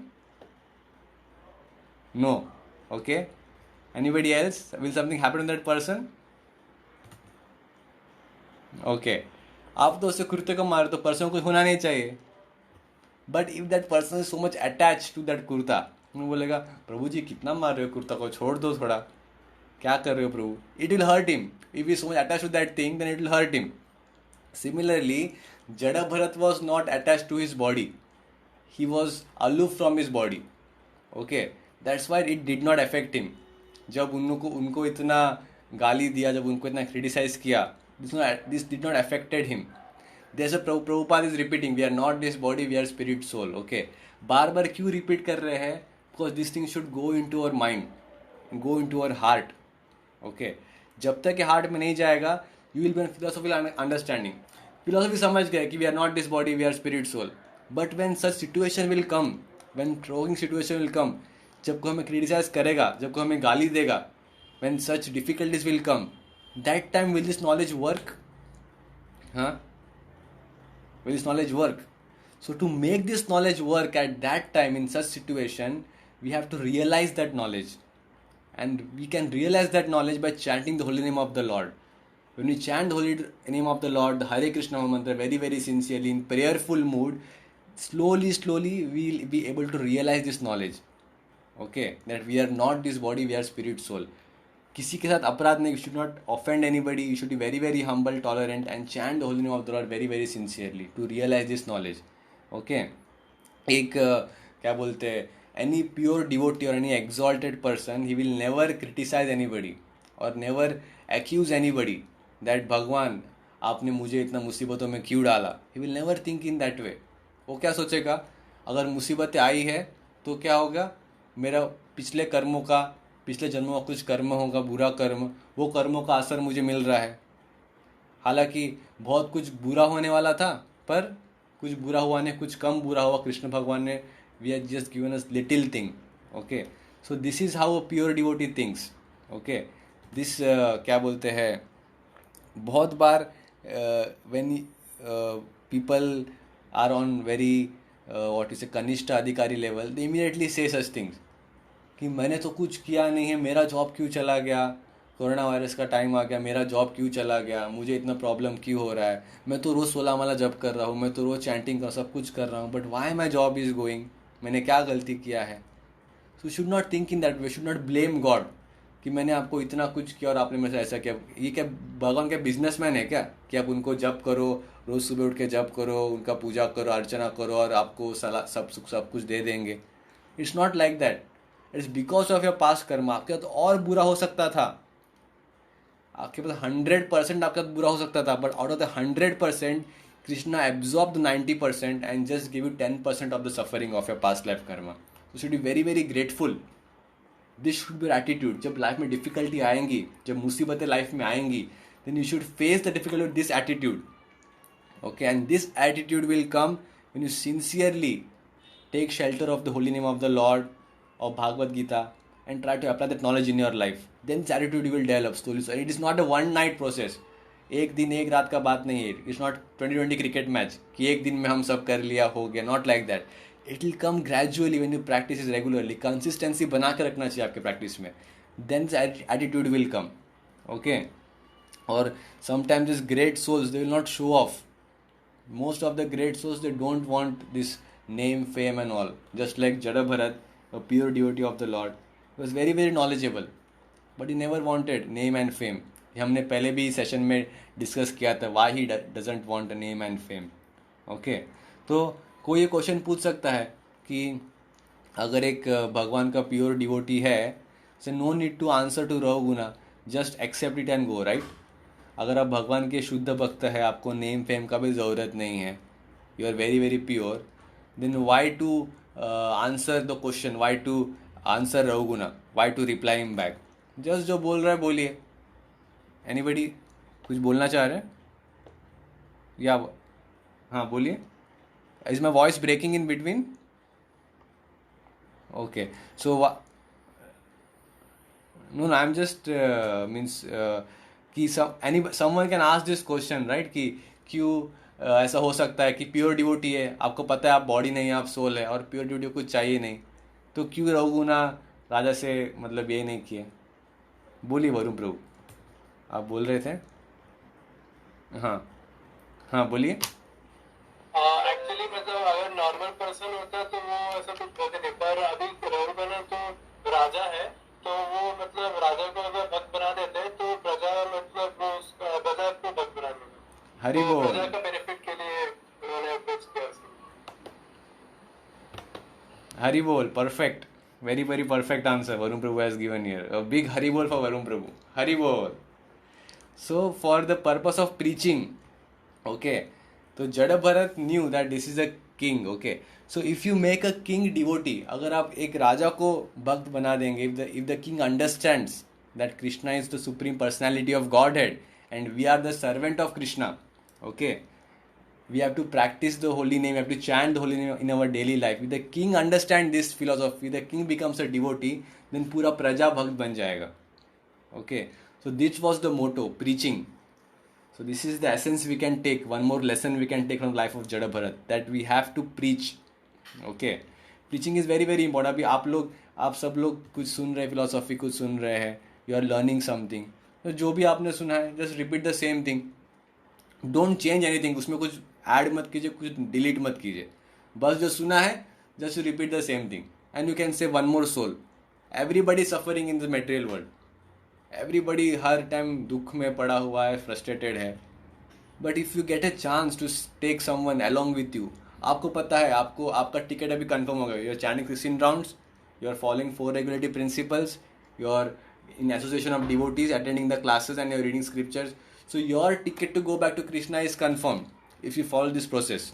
No. Okay, anybody else? Will something happen to that person? Okay, आप तो उससे कुर्ते को मारो तो पर्सन को कुछ होना नहीं चाहिए. But if that person is so much attach to that kurta, वो बोलेगा प्रभु जी कितना मार रहे हो, कुर्ता को छोड़ दो थोड़ा, क्या कर रहे हो Prabhu. It will hurt him. If is so much attach to that thing then it will hurt him. Similarly, Jada Bharat was not attached to his body. He was aloof from his body. Okay, that's why it did not affect him. जब उनको इतना गाली दिया, जब उनको इतना criticise किया, this did not affected him. There's a Prabhupada is repeating, we are not this body, we are spirit soul. Okay, बार बार क्यों रिपीट कर रहे हैं? Because this thing should go into our mind, go into our heart. Okay, जब तक ये heart में नहीं जाएगा, you will be in philosophical understanding. Philosophy समझ गए कि we are not this body, we are spirit soul. But when such situation will come, when wrong situation will come, जब को हमें क्रिटिसाइज करेगा, जब को हमें गाली देगा, when such difficulties will come, that time will this knowledge work? Huh? Will this knowledge work? So to make this knowledge work at that time in such situation, we have to realize that knowledge. And we can realize that knowledge by chanting the holy name of the Lord. When we chant the holy name of the Lord, the Hare Krishna mantra, very, very sincerely, in prayerful mood, slowly, we will be able to realize this knowledge. Okay, that we are not this body, we are spirit soul. किसी के साथ अपराध नहीं, you should not offend anybody, you should be very, very humble, tolerant, and chant the holy name of the Lord very, very sincerely to realize this knowledge. Okay, एक क्या बोलते हैं, any pure devotee or any exalted person, he will never criticize anybody or never accuse anybody that भगवान आपने मुझे इतना मुसीबतों में क्यों डाला. He will never think in that way. वो क्या सोचेगा, अगर मुसीबतें आई है तो क्या होगा, मेरा पिछले कर्मों का, पिछले जन्मों का कुछ कर्म होगा, बुरा कर्म, वो कर्मों का असर मुझे मिल रहा है. हालांकि बहुत कुछ बुरा होने वाला था, पर कुछ बुरा हुआ नहीं, कुछ कम बुरा हुआ. कृष्ण भगवान ने we are just given us little thing. Okay, so this is how a pure devotee things. Okay, this क्या बोलते हैं, बहुत बार when people are on very what is a kanishtha adhikari level, they immediately से सच थिंग्स कि मैंने तो कुछ किया नहीं है, मेरा जॉब क्यों चला गया, कोरोना वायरस का टाइम आ गया, मेरा जॉब क्यों चला गया, मुझे इतना प्रॉब्लम क्यों हो रहा है, मैं तो रोज़ 16 माला जप कर रहा हूँ, मैं तो रोज़ चैंटिंग का सब कुछ कर रहा हूँ, but why my job is going, मैंने क्या गलती किया है. So should not think in that way, should not blame God कि मैंने आपको इतना कुछ किया और आपने मेरे से ऐसा किया. ये क्या भगवान क्या बिजनेसमैन है क्या कि आप उनको जप करो, रोज़ सुबह उठ के जप करो, उनका पूजा करो, अर्चना करो और आपको सलाह सब कुछ दे देंगे. It's not like that. It's because of your past कर्म. आपके साथ और बुरा हो सकता था, आपके पास 100% आपके साथ बुरा हो सकता था, but out of the 100% Krishna absorb the 90% and just give you 10% of the suffering of your past life karma. You should be very very grateful. This should be your attitude. जब लाइफ में डिफिकल्टी आएंगी, जब मुसीबतें life में आएंगी, then you should face the difficulty with this attitude. Okay, and this attitude will come when you sincerely take shelter of the holy name of the Lord of Bhagavad Gita and try to apply that knowledge in your life. Then attitude will develop slowly. So it is not a one night process. एक दिन एक रात का बात नहीं है. It's not 2020 cricket match कि एक दिन में हम सब कर लिया, हो गया. Not like that. It will come gradually when you practice it regularly. Consistency बना के रखना चाहिए आपके प्रैक्टिस में. Then the attitude will come. Okay. और sometimes these great souls, they will not show off. Most of the great souls, they don't want this name, fame and all. Just like Jada Bharat, a pure devotee of the Lord, he was very very knowledgeable, but he never wanted name and fame. ये हमने पहले भी session में discuss किया था, why he doesn't want a name and fame. Okay, तो कोई ये क्वेश्चन पूछ सकता है कि अगर एक भगवान का प्योर डिवोटी है, so no need to answer to Rahugana, just accept it and go, right. अगर आप भगवान के शुद्ध भक्त है, आपको नेम फेम का भी ज़रूरत नहीं है, you are very very pure, then why to answer the question, why to answer Raghuguna, why to reply him back. Just जो बोल रहा है बोलिए. Anybody कुछ बोलना चाह रहे हैं या हाँ बोलिए. Is my voice breaking in between? Okay, so no, I'm just means कि someone can ask this question, right, कि क्यों ऐसा हो सकता है कि प्योर डिवोटी है, आपको पता है आप बॉडी नहीं है, आप सोल है, और प्योर डिवोटी को कुछ चाहिए नहीं, तो क्यों रघुगुना राजा से मतलब ये नहीं किए? बोलिए वरुण प्रभु, आप बोल रहे थे। हाँ हाँ बोलिए। एक्चुअली मतलब अगर नॉर्मल पर्सन होता तो वो ऐसा कुछ बोलते नहीं, पर अभी रघुगना तो राजा है, तो वो मतलब राजा को अगर भक्त बना देते तो प्रजा मतलब प्रजा को भक्त बना देते, हरि तो प्रजा बोल, का बेनिफिट के लिए उन्होंने अप्रोच किया उसको। हरि बोल, perfect, very very perfect answer Varun Prabhu has given here. A big Hari Bol for Varun Prabhu. Hari Bol. So for the purpose of preaching, okay, तो जड़ Bharat knew that this is a king, okay. So if you make a king devotee, अगर आप एक राजा को भक्त बना देंगे, if the king understands that Krishna is the supreme personality of Godhead and we are the servant of Krishna, okay, we have to practice the holy name, we have to chant the holy name in our daily life. If the king understand this philosophy, the king becomes a devotee, then पूरा प्रजा भक्त बन जाएगा. Okay, so this was the motto, preaching. So this is the essence we can take. One more lesson we can take from the life of Jada Bharat, that we have to preach. Okay, preaching is very very important. अभी आप सब लोग कुछ सुन रहे हैं, philosophy कुछ सुन रहे हैं, you are learning something. तो जो भी आपने सुना है, just repeat the same thing. Don't change anything, उसमें कुछ ऐड मत कीजिए, कुछ डिलीट मत कीजिए, बस जो सुना है just repeat the same thing and you can say one more soul. Everybody suffering in the material world, everybody हर टाइम दुख में पड़ा हुआ है, फ्रस्ट्रेटेड है, but if you get a chance to take someone along with you, आपको पता है आपको आपका टिकट अभी कंफर्म हो गया, you are chanting 16 rounds, you are following 4 regulatory principles, you are in association of devotees, attending the classes and you're reading scriptures. So your ticket to go back to Krishna is confirmed if you follow this process.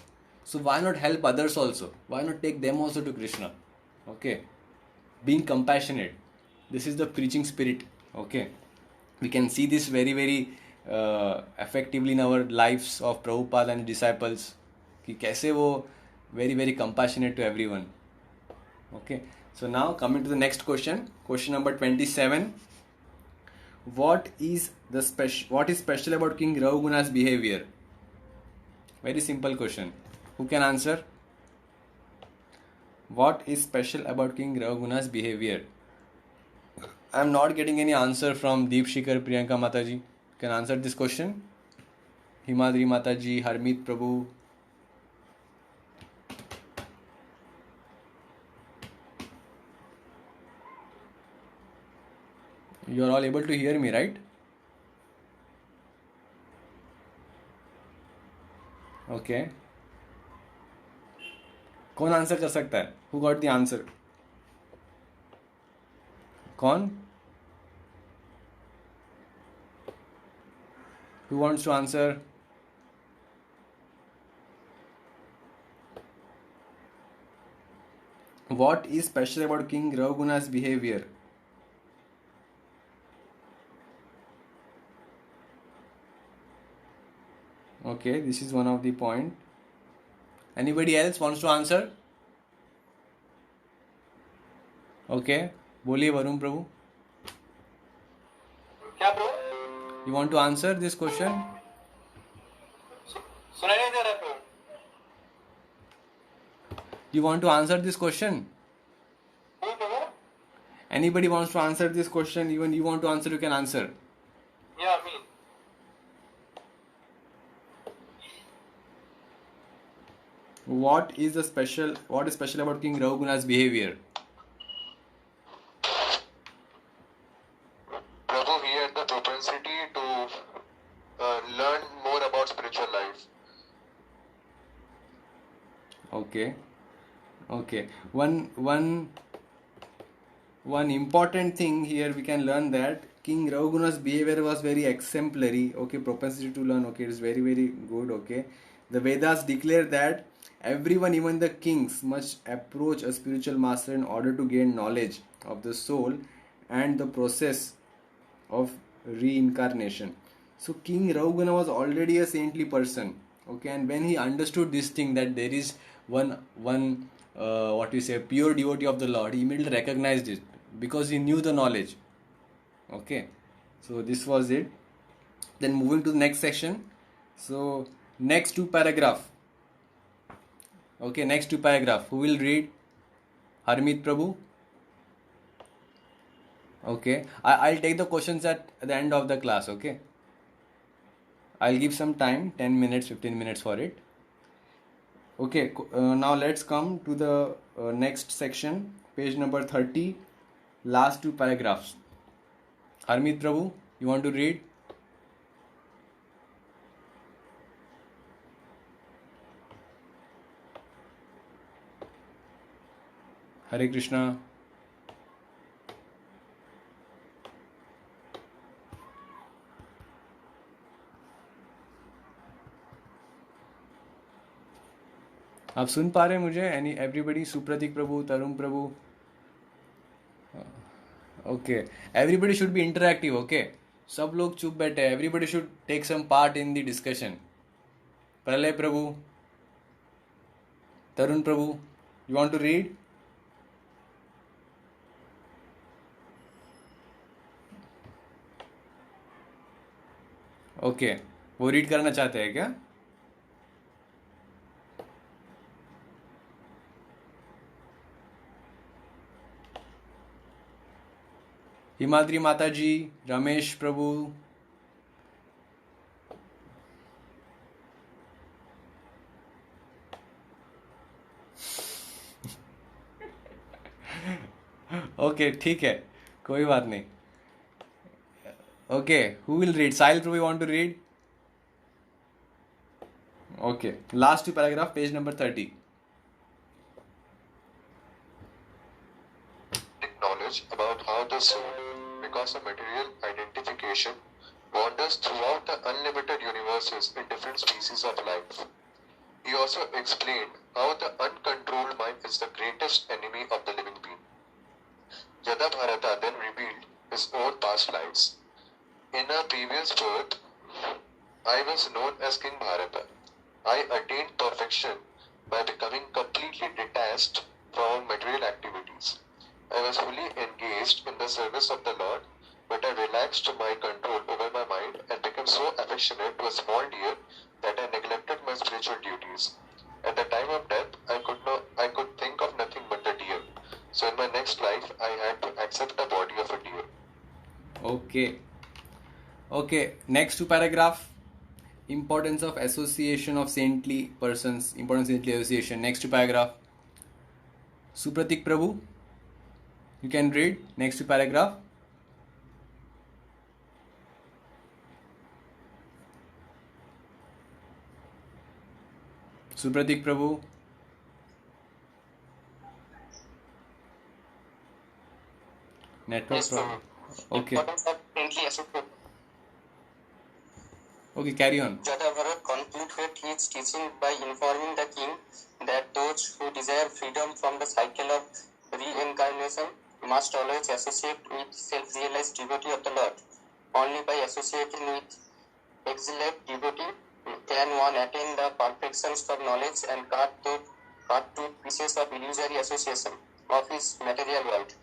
So why not help others also? Why not take them also to Krishna? Okay, being compassionate. This is the preaching spirit. Okay, we can see this very very effectively in our lives of Prabhupada and disciples. कि कैसे वो very very compassionate to everyone. Okay, so now coming to the next question, question number 27. What is special about King Raghuna's behavior? Very simple question. Who can answer? What is special about King Raghuna's behavior? I am not getting any answer from Deep Shikar Priyanka Mataji. Can answer this question? Himadri Mataji, Harmeet Prabhu. You are all able to hear me, right? Okay. कौन answer कर सकता है? Who got the answer? कौन? Who wants to answer? What is special about King Raghuna's behavior? Okay, this is one of the point. Anybody else wants to answer? Okay, बोलिए वरुण प्रभु. क्या bro? You want to answer this question? सुनाई नहीं दे रहा bro? You want to answer this question? Who bro? Anybody wants to answer this question? Even you want to answer, you can answer. Yeah, me. What is special about King Raghuna's behavior? Prabhu, he had the propensity to learn more about spiritual life. Okay. One important thing here we can learn that King Raghuna's behavior was very exemplary. Okay, propensity to learn. Okay, it is very very good. Okay, the Vedas declare that everyone, even the kings, must approach a spiritual master in order to gain knowledge of the soul and the process of reincarnation. So King Raghuna was already a saintly person. Okay, and when he understood this thing, that there is one pure devotee of the Lord, he immediately recognized it because he knew the knowledge. Okay, so this was it. Then moving to the next section. So next two paragraph. Okay, next two paragraph. Who will read? Harmeet Prabhu. Okay, I'll take the questions at the end of the class. Okay, I'll give some time, 10 minutes, 15 minutes for it. Okay, now let's come to the next section, page number 30, last two paragraphs. Harmeet Prabhu, you want to read? Hare Krishna. आप सुन पा रहे हैं मुझे? Any everybody, Supratik Prabhu, Tarun Prabhu? Okay, everybody should be interactive. Okay, सब लोग चुप बैठे हैं. Everybody should take some part in the discussion. Pralay Prabhu, Tarun Prabhu, you want to read? Okay, वो रीड करना चाहते हैं क्या? हिमाद्री माता जी, रमेश प्रभु. ओके, ठीक है, कोई बात नहीं. Okay, who will read? Sahil Prabhu, you want to read? Okay, last paragraph, page number 30. Knowledge about how the soul, because of material identification, wanders throughout the unlimited universes in different species of life. He also explained how the uncontrolled mind is the greatest enemy of the living being. Jadabharata then revealed his own past lives. In a previous birth, I was known as King Bharata. I attained perfection by becoming completely detached from material activities. I was fully engaged in the service of the Lord, but I relaxed my control over my mind and became so affectionate to a small deer that I neglected my spiritual duties. At the time of death, I could think of nothing but the deer. So in my next life, I had to accept the body of a deer. Okay, next two paragraph. Importance of association of saintly persons. Importance of saintly association. Next two paragraph. Supratik Prabhu, you can read next two paragraph. Supratik Prabhu. Network Yes, problem. Prabhu. Okay. Importance of saintly association. Okay, carry on. Jadabharat concluded his teaching by informing the king that those who desire freedom from the cycle of reincarnation must always associate with self-realized devotee of the Lord. Only by associating with excellent devotee can one attain the perfections of knowledge and cut to pieces of illusory association of his material world.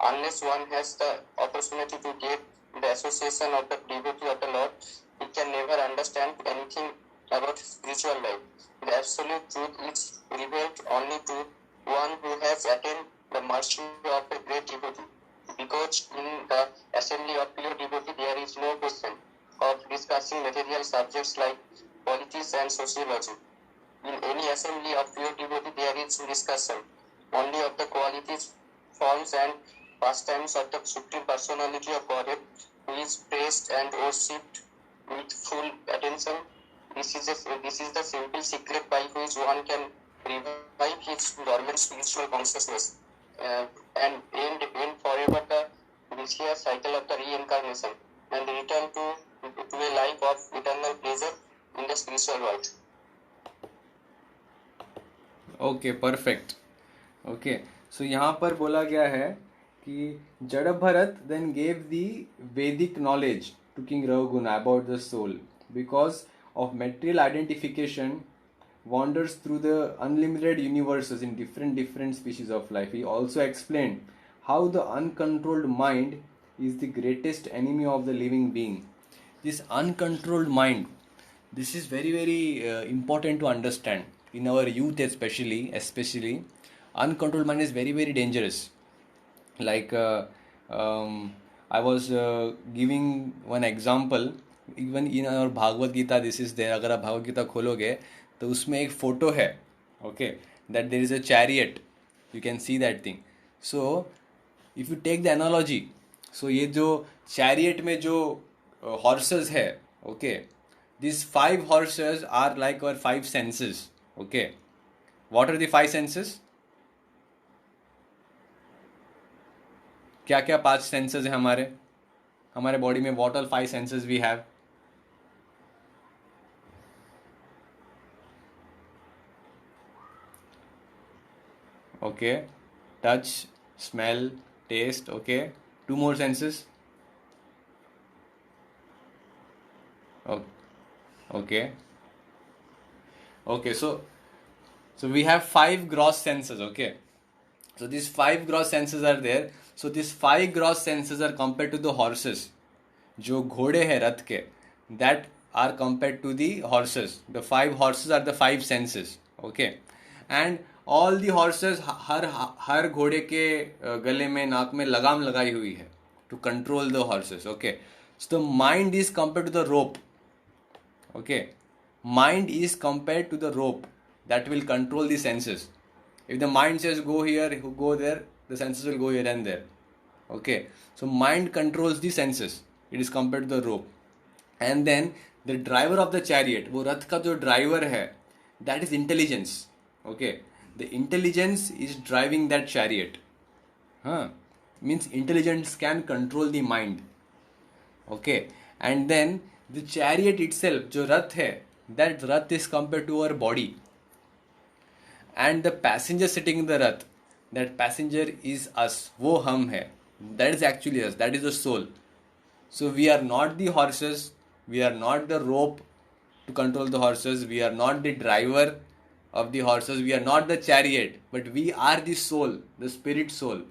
Unless one has the opportunity to get the association of the devotee of the Lord, he can never understand anything about spiritual life. The absolute truth is revealed only to one who has attained the mercy of a great devotee. Because in the assembly of pure devotee, there is no question of discussing material subjects like politics and sociology. In any assembly of pure devotee, there is discussion only of the qualities, forms, and pastimes of the Supreme Personality of Godhead, who is praised and worshipped with full attention. This is the simple secret by which one can revive his dormant spiritual consciousness and end forever the vicious cycle of the reincarnation and return to a life of eternal pleasure in the spiritual world. Okay, perfect. Okay, so यहाँ पर बोला गया है कि जड़ Bharat then gave the Vedic knowledge to king Rahugana about the soul because of material identification wanders through the unlimited universes in different species of life. He also explained how the uncontrolled mind is the greatest enemy of the living being. This uncontrolled mind, this is very important to understand in our youth, especially uncontrolled mind is very dangerous. Like I was giving one example. Even in our Bhagavad Gita this is there. अगर आप भागवत गीता खोलोगे तो उसमें एक photo है, okay, that there is a chariot. You can see that thing. So if you take the analogy, so ये जो chariot में जो हॉर्सेस है, okay, this 5 horses are like our 5 senses. Okay, what are the 5 senses? क्या क्या 5 senses है हमारे body में? What all 5 senses we have? Okay, touch, smell, taste. Okay, 2 more senses. Okay, okay, so we have 5 gross senses. Okay, so these 5 gross senses are there. So these 5 gross senses are compared to the horses. जो घोड़े हैं रथ के, that are compared to the horses. The 5 horses are the 5 senses. Okay, and all the horses, हर घोड़े के गले में, नाक में लगाम लगाई हुई है to control the horses. Okay, so the mind is compared to the rope. Okay, mind is compared to the rope that will control the senses. If the mind says go here, go there, the senses will go here and there. Okay, so mind controls the senses. It is compared to the rope. And then the driver of the chariot, वो रथ का जो driver है, that is intelligence. Okay, the intelligence is driving that chariot. Means intelligence can control the mind. Okay, and then the chariot itself, जो रथ है, that Rath is compared to our body. And the passenger sitting in the rath, that passenger is us. वो हम है. That is actually us. That is the soul. So we are not the horses. We are not the rope to control the horses. We are not the driver of the horses. We are not the chariot. But we are the soul, the spirit soul.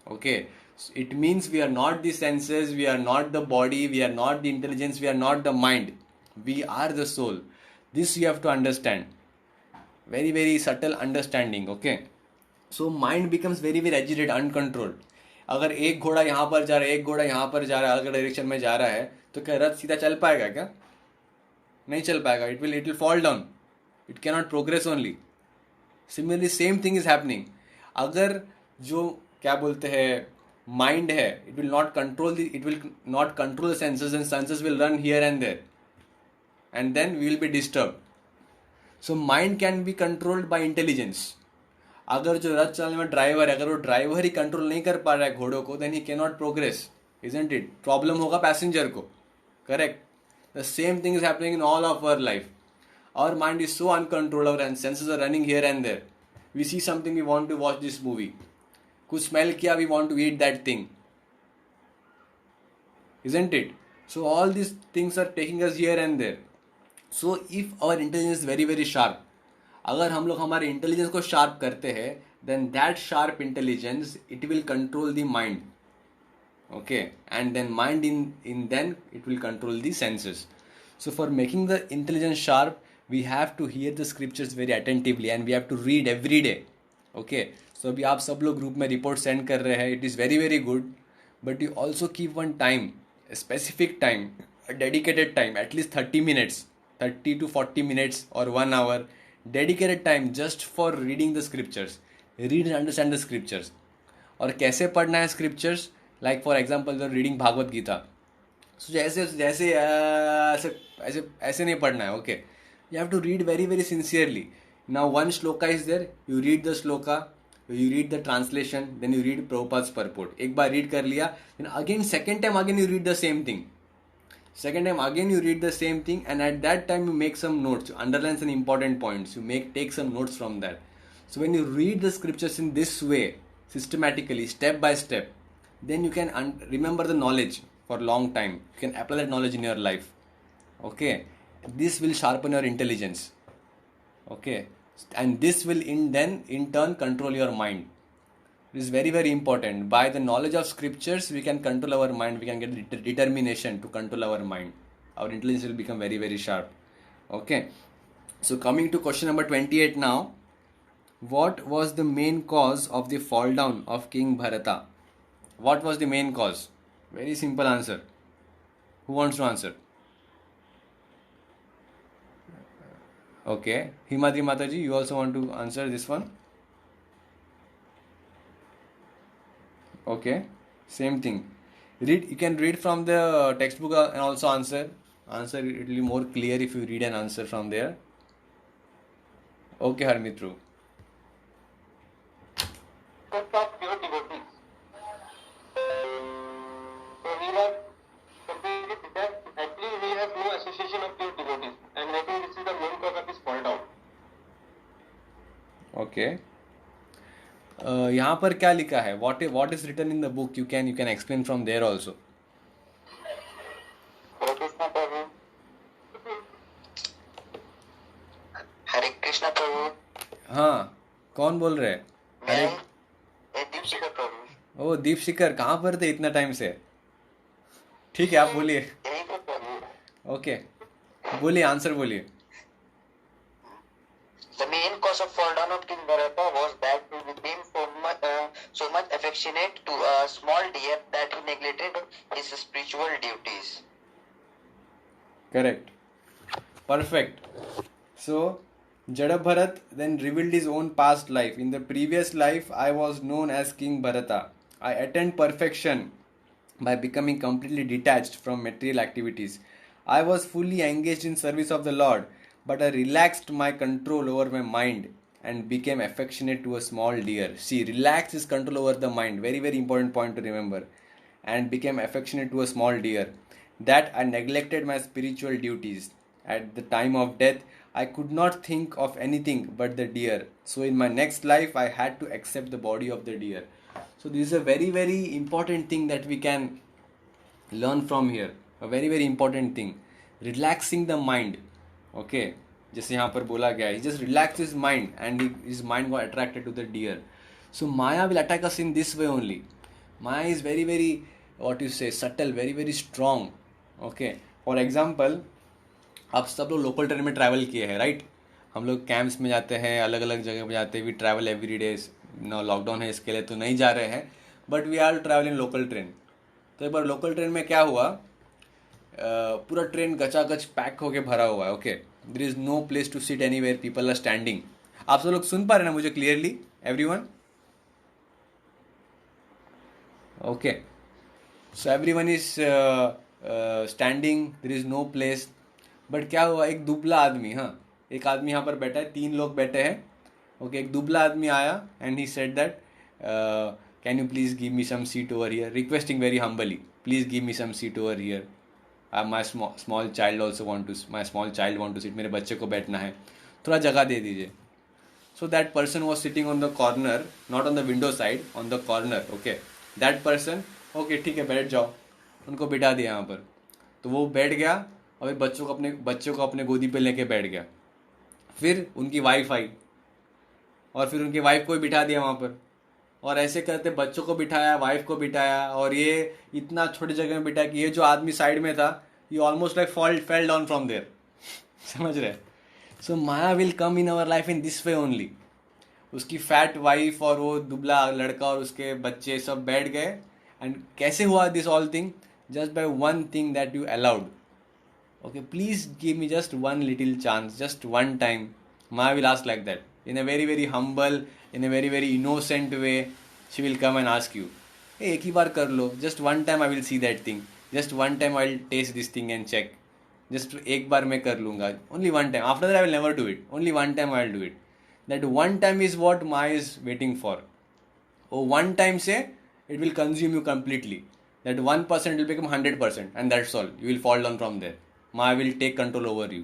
Okay. So it means we are not the senses. We are not the body. We are not the intelligence. We are not the mind. We are the soul. This you have to understand. Very, very subtle understanding. Okay. So mind becomes very, very agitated, uncontrolled. अगर एक घोड़ा यहाँ पर जा रहा है, एक घोड़ा यहाँ पर जा रहा है, अलग डायरेक्शन में जा रहा है, तो क्या रथ सीधा चल पाएगा क्या? नहीं चल पाएगा. It will fall down. It cannot progress only. Similarly, same thing is happening. अगर जो क्या बोलते हैं माइंड है, it will not control the senses, and senses will run here and there, and then we will be disturbed. So mind can be controlled by intelligence. अगर जो रथ चलाने में ड्राइवर है, अगर वो ड्राइवर ही कंट्रोल नहीं कर पा रहा है घोड़ों को, then he cannot progress, isn't it? Problem होगा पैसेंजर को. Correct. The same thing is happening in all of our life. Our mind is so uncontrollable and senses are running here and there. We see something, we want to watch this movie. कुछ smell किया, we want to eat that thing, isn't it? So all these things are taking us here and there. So if our intelligence is very, very sharp, अगर हम लोग हमारे intelligence को sharp करते हैं, then that sharp intelligence, it will control the mind. Okay, and then mind in then it will control the senses. So for making the intelligence sharp, we have to hear the scriptures very attentively and we have to read every day. Okay, so अभी आप सब लोग group में report send कर रहे हैं, it is very, very good, but you also keep one time, a specific time, a dedicated time, at least 30 minutes, 30 to 40 minutes or 1 hour, dedicated time just for reading the scriptures. Read and understand the scriptures. और कैसे पढ़ना है scriptures? Like for example, the reading Bhagavat Gita. So जैसे ऐसे नहीं पढ़ना है. Okay, you have to read very, very sincerely. Now one shloka is there. You read the shloka, you read the translation, then you read Prabhupada's purport. एक बार read कर लिया, then again second time again you read the same thing. Second time again you read the same thing, and at that time you make some notes, you underline some important points, you take some notes from that. So when you read the scriptures in this way, systematically, step by step, then you can remember the knowledge for a long time. You can apply that knowledge in your life. Okay, this will sharpen your intelligence. Okay, and this will in turn control your mind. It is very, very important. By the knowledge of scriptures, we can control our mind. We can get determination to control our mind. Our intelligence will become very, very sharp. Okay. So coming to question number 28 now. What was the main cause of the fall down of King Bharata? What was the main cause? Very simple answer. Who wants to answer? Okay. Himadri Mataji, you also want to answer this one? Okay. Same thing. You can read from the textbook and also answer. It will be more clear if you read and answer from there. Okay, Harmitru. Concept of pure devotees. So he was completely detached. Actually, he has no association of pure devotees, and I think this is the main cause of his fall down. Okay. यहाँ पर क्या लिखा है? What is written in the book? You can explain from there also. Hare Krishna Prabhu. Hare Krishna Prabhu. हाँ, कौन बोल रहे हैं? हरे Deep Shikar Prabhu. ओ दीप शिखर, कहाँ पर थे इतना टाइम से? ठीक है, आप बोलिए. यहीं पर प्रभु. ओके, बोलिए, आंसर बोलिए. The main cause of fall down of King Bharata was that he became so much affectionate to a small deer that he neglected his spiritual duties. Correct. Perfect. So, Jada Bharat then revealed his own past life. In the previous life, I was known as King Bharata. I attained perfection by becoming completely detached from material activities. I was fully engaged in service of the Lord, but I relaxed my control over my mind and became affectionate to a small deer. See, relax his control over the mind. Very, very important point to remember. And became affectionate to a small deer. That I neglected my spiritual duties. At the time of death, I could not think of anything but the deer. So in my next life, I had to accept the body of the deer. So this is a very, very important thing that we can learn from here. A very, very important thing. Relaxing the mind. Okay. जैसे यहाँ पर बोला गया, he just relaxed his mind and his mind got attracted to the deer. So Maya will attack us in this way only. Maya is very, very, what you say, subtle, very, very strong. Okay. For example, आप सब लोग local train में travel किए हैं, right? हम लोग camps में जाते हैं, अलग अलग जगह पे जाते हैं. We travel every day. No lockdown है इसके लिए तो नहीं जा रहे हैं, but we are travelling local train. तो एक बार लोकल ट्रेन में क्या हुआ, पूरा ट्रेन गचागच पैक होके भरा हुआ है. Okay, there is no place to sit anywhere, people are standing. आप सब लोग सुन पा रहे हैं ना मुझे clearly, everyone? Okay, so everyone is standing, there is no place. But क्या हुआ, एक दुबला आदमी, हाँ, एक आदमी यहाँ पर बैठा है, 3 लोग बैठे हैं. ओके, एक दुबला आदमी आया and he said that can you please give me some seat over here, requesting very humbly, please give me some seat over here. My small child also want to, my small child want to seat, मेरे बच्चे को बैठना है, थोड़ा जगह दे दीजिए. So that person was sitting on the corner, not on the window side, on the corner. Okay, that person, okay ठीक है बैठ जाओ, उनको बिठा दिया यहाँ पर. तो वो बैठ गया और बच्चों को अपने गोदी पे लेके बैठ गया. फिर उनकी वाइफ आई और फिर उनकी वाइफ को भी बिठा दिया वहाँ पर, और ऐसे करते बच्चों को बिठाया, वाइफ को बिठाया, और ये इतना छोटी जगह में बिठा कि ये जो आदमी साइड में था, ये almost like fell down from there. समझ रहे? So Maya will come in our life in this way only. उसकी फैट वाइफ और वो दुबला लड़का और उसके बच्चे सब बैठ गए. एंड कैसे हुआ this all thing? Just by one thing that you allowed. Okay, please give me just one little chance, just one time. Maya will ask like that. In a very, very humble, in a very, very innocent way, she will come and ask you, hey, एक ही बार कर लो. Just one time I will see that thing. Just one time I will taste this thing and check. Just एक बार मैं कर लूँगा. Only one time. After that I will never do it. Only one time I will do it. That one time is what Maya is waiting for. Oh, one time say, it will consume you completely. That 1% will become 100% and that's all. You will fall down from there. Maya will take control over you.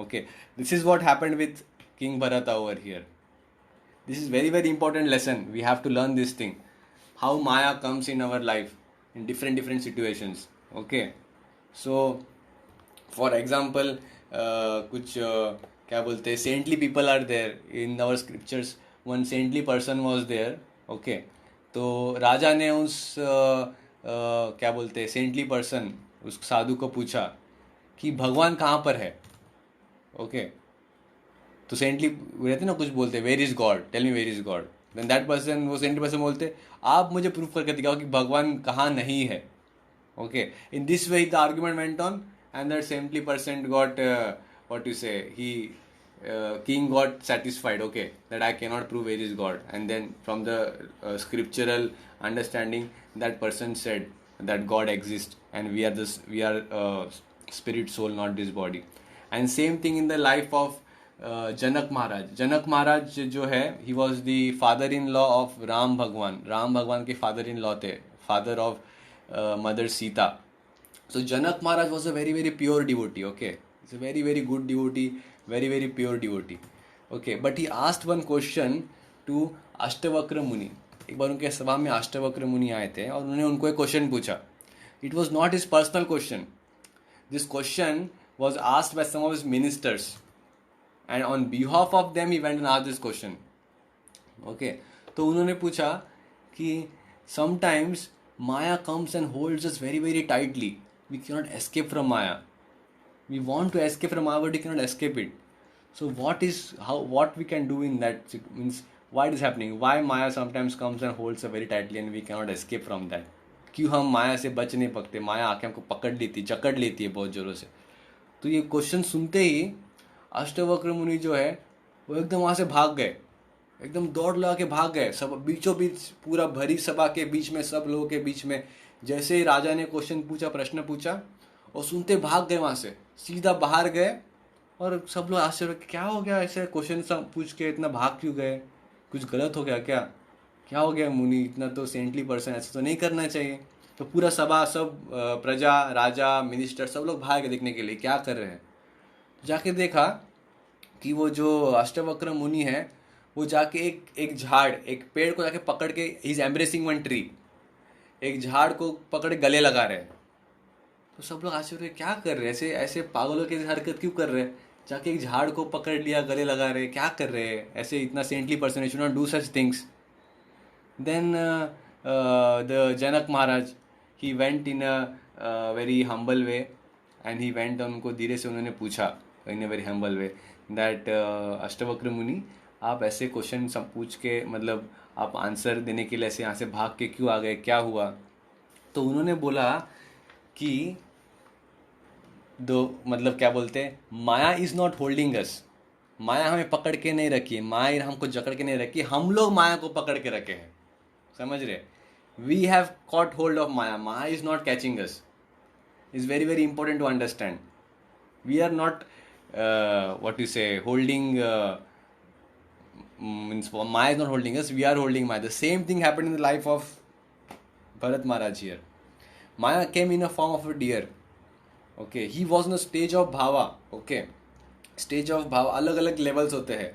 Okay, this is what happened with King Bharata over here. This is very, very important lesson. We have to learn this thing. How Maya comes in our life in different situations. Okay, so for example, कुछ क्या बोलते हैं, saintly people are there in our scriptures. One saintly person was there. Okay, तो राजा ने उस क्या बोलते हैं saintly person, उस साधु को पूछा कि भगवान कहाँ पर है. ओके, तो सेंटली रहते ना, कुछ बोलते हैं where is God, tell me where is God. Then that person, वो सेंटी पर्सन बोलते आप मुझे प्रूफ करके दिखाओ कि भगवान कहाँ नहीं है. Okay, in this way the argument went on, and that saintly person got what you say, king got satisfied. Okay, that I cannot prove where is God, and then from the scriptural understanding, that person said that God exists, and we are spirit, soul, not this body. And same thing in the life of जनक महाराज. जनक महाराज जो है, he was the father in law of Ram भगवान. राम भगवान के father in law थे, father of mother Sita. So Janak Maharaj was a very very pure devotee. Okay, he's a very very good devotee, very very pure devotee. Okay, but he asked one question to Ashtavakra मुनि. एक बार उनके सभा में अष्टवक्र मुनि आए थे और उन्होंने उनको एक क्वेश्चन पूछा. It was not his personal question. This question was asked by some of his ministers, and on behalf of them he went and asked this question. Okay, तो उन्होंने पूछा कि sometimes Maya comes and holds us very very tightly. We cannot escape from Maya. We want to escape from Maya, but we cannot escape it. So what we can do in that, means why it is happening? Why Maya sometimes comes and holds us very tightly and we cannot escape from that? क्यों हम माया से बच नहीं सकते? माया आके हमको पकड़ लेती, जकड़ लेती है बहुत जोरों से. तो ये क्वेश्चन सुनते ही अष्टवक्र मुनि जो है वो एकदम वहाँ से भाग गए, एकदम दौड़ लगा के भाग गए. सब बीचों बीच, पूरा भरी सभा के बीच में, सब लोगों के बीच में, जैसे ही राजा ने क्वेश्चन पूछा, प्रश्न पूछा, और सुनते भाग गए वहाँ से, सीधा बाहर गए. और सब लोग आश्चर्य, क्या हो गया, ऐसे क्वेश्चन सब पूछ के इतना भाग क्यों गए? कुछ गलत हो गया क्या? क्या हो गया मुनि, इतना तो सेंटली पर्सन, ऐसा तो नहीं करना चाहिए. तो पूरा सभा, सब प्रजा, राजा, मिनिस्टर, सब लोग भाग गए देखने के लिए क्या कर रहे हैं. जाके देखा कि वो जो अष्टवक्र मुनि है वो जाके एक झाड़, एक पेड़ को जाके पकड़ के, he is embracing one tree, एक झाड़ को पकड़ गले लगा रहे हैं. तो सब लोग आश्चर्य, क्या कर रहे हैं, ऐसे ऐसे पागलों की हरकत क्यों कर रहे हैं? जाके एक झाड़ को पकड़ लिया, गले लगा रहे हैं, क्या कर रहे हैं? ऐसे इतना saintly person should not do such things. Then the Janak Maharaj, he went in a very humble way, and he went, उनको धीरे से उन्होंने पूछा in a very humble way that Ashtavakra Muni, आप ऐसे क्वेश्चन सब पूछ के, मतलब आप आंसर देने के लिए ऐसे यहाँ से भाग के क्यों आ गए, क्या हुआ? तो उन्होंने बोला कि मतलब क्या बोलते हैं, माया इज़ नॉट होल्डिंग अस. माया हमें पकड़ के नहीं रखी है, माया हमको जकड़ के नहीं रखी, हम लोग माया को पकड़ के रखे हैं. समझ रहे? We have caught hold of Maya, maya is not catching us. Is very very important to understand. We are not what you say, holding, means Maya is not holding us, we are holding Maya. The same thing happened in the life of Bharat Maharaj here. Maya came in a form of a deer. Okay, he was in a stage of bhava. Okay, stage of bhava, अलग अलग levels होते हैं.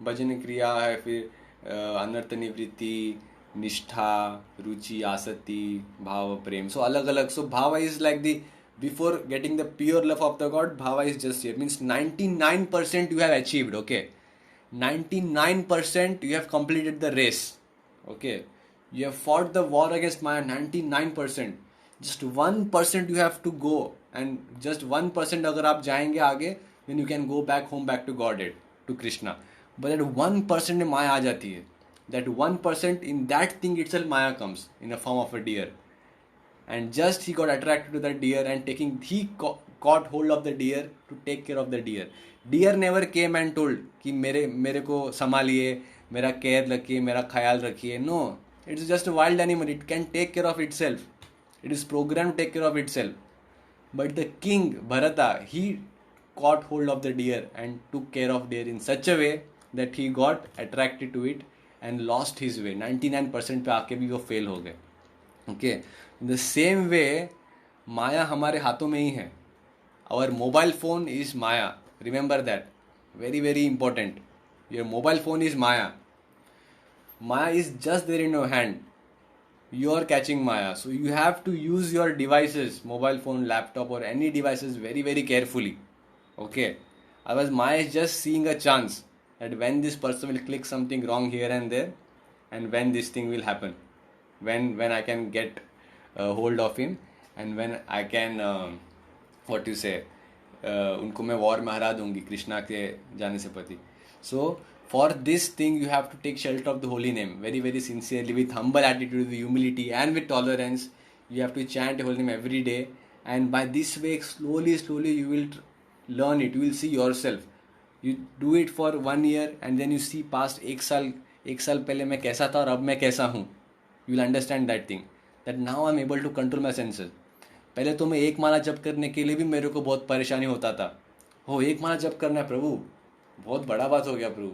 भजन क्रिया है, फिर अनर्थ निवृत्ति, निष्ठा, रुचि, आसक्ति, भाव, प्रेम. So अलग अलग. So bhava is like the, before getting the pure love of the God, bhava is just here. Means 99% you have achieved. Okay, 99% you have completed the race. Okay, you have fought the war against Maya. 99%. Just 1% you have to go, and just 1% अगर आप जाएंगे आगे, then you can go back home, back to Godhead, to Krishna. But that 1% में माया आ जाती है. That 1%, in that thing itself Maya comes in the form of a deer. And just he got attracted to that deer, and he caught hold of the deer to take care of the deer. Deer never came and told कि मेरे को संभालिए, मेरा care रखिए, मेरा ख्याल रखिए. No, it is just a wild animal. It can take care of itself. It is programmed to take care of itself. But the king Bharata, he caught hold of the deer and took care of deer in such a way that he got attracted to it and lost his way. 99% पे आके भी वो fail हो गए. Okay, in the same way, माया हमारे हाथों में ही है. Our mobile phone is Maya. Remember that. Very very important. Your mobile phone is Maya. Maya is just there in your hand. You are catching Maya. So you have to use your devices, mobile phone, laptop, or any devices very very carefully. Okay. Otherwise Maya is just seeing a chance that when this person will click something wrong here and there, and when this thing will happen, when I can get hold of him, and when I can what you say, उनको मैं war में हरा दूंगी कृष्णा के जाने से पति. So for this thing you have to take shelter of the holy name very very sincerely with humble attitude, with humility and with tolerance. You have to chant holy name every day, and by this way slowly you will learn it. You will see yourself. You do it for 1 year and then you see past एक साल पहले मैं कैसा था और अब मैं कैसा हूँ. You will understand that thing, that now I'm able to control my senses. पहले तो मैं एक माला जप करने के लिए भी मेरे को बहुत परेशानी होता था. हो एक माला जप करना है प्रभु, बहुत बड़ा बात हो गया प्रभु.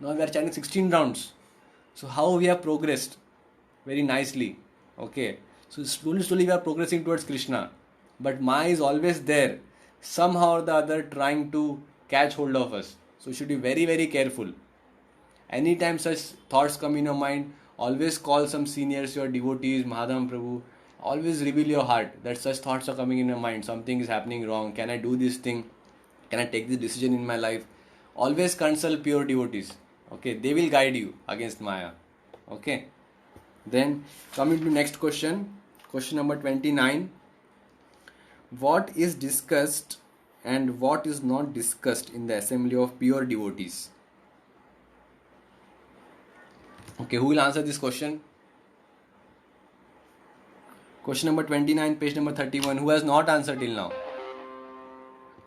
Now we are chanting 16 rounds. So how we have progressed very nicely. Okay. So slowly we are progressing towards Krishna. But Maya is always there, somehow or the other trying to catch hold of us. So you should be very very careful. Anytime such thoughts come in your mind, always call some seniors, your devotees, Mahadam Prabhu. Always reveal your heart that such thoughts are coming in your mind. Something is happening wrong. Can I do this thing? Can I take this decision in my life? Always consult pure devotees. Okay, they will guide you against Maya. Okay. Then coming to next question. Question number 29. What is discussed and what is not discussed in the assembly of pure devotees? Okay, who will answer this question? Question number 29, page number 31. Who has not answered till now?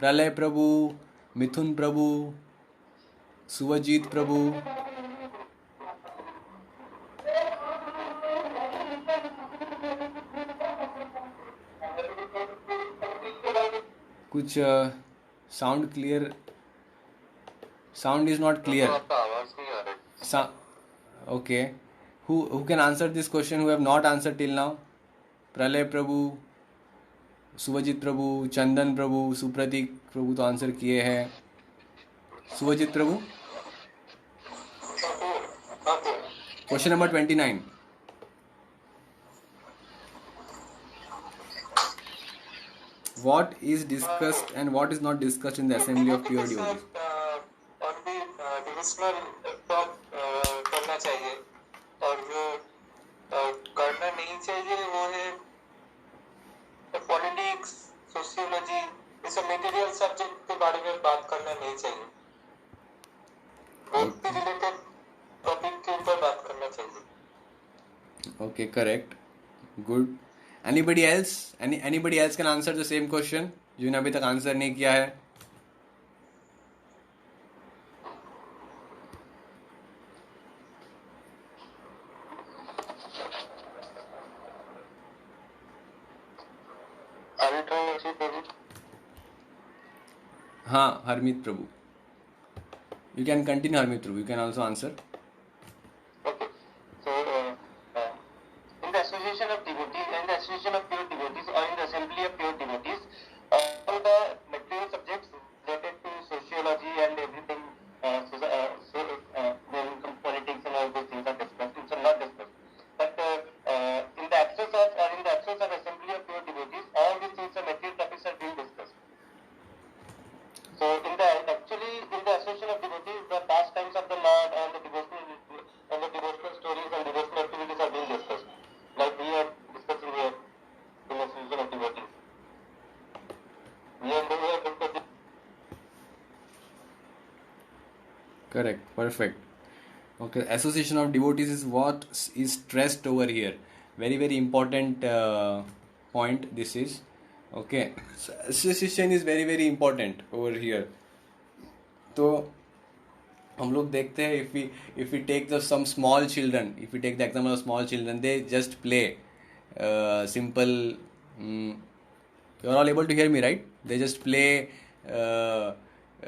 Pralay Prabhu, Mithun Prabhu, Suvajit Prabhu. कुछ sound clear, sound is not clear. आपका आवाज नहीं आ रहा. Okay, who can answer this question? Who have not answered till now? Pralay Prabhu, Suvajit Prabhu, Chandan Prabhu, Supratik Prabhu तो answer किए हैं. Suvajit Prabhu. Question number 29. What is discussed and what is not discussed in the assembly of pure devotees? और भी divisional talk करना चाहिए, और जो करना नहीं चाहिए वो है पॉलिटिक्स, सोशियोलॉजी, ये सब मटेरियल सब्जेक्ट के बारे में बात करना नहीं चाहिए. हेल्थ से रिलेटेड टॉपिक के ऊपर बात करना चाहिए. Okay, correct. Good. Anybody else? Anybody else can answer the same question? जिन्होंने अभी तक आंसर नहीं किया है. हाँ, हरमीत प्रभु. You can continue, Harmeet Prabhu. You can also answer. Okay. So, in the association of devotees, in the association of pure devotees, or in the assembly of pure devotees, all the material subjects related to sociology and everything, then some politics and all those things are discussed. It's not discussed. But in the absence of, or in the absence of assembly of pure devotees, all these things are material topics are being discussed. So, in the association of devotees, the pastimes of the Lord and the devotional stories and devotional activities are being discussed, like we are discussing here in the association of devotees. We are discussing. Correct. Perfect. Okay. Association of devotees is what is stressed over here. Very very important point. This is. Okay. So association is very very important over here. तो हम लोग देखते हैं if we take some small children, if we take the example of small children, they just play simple. You are all able to hear me, right? They just play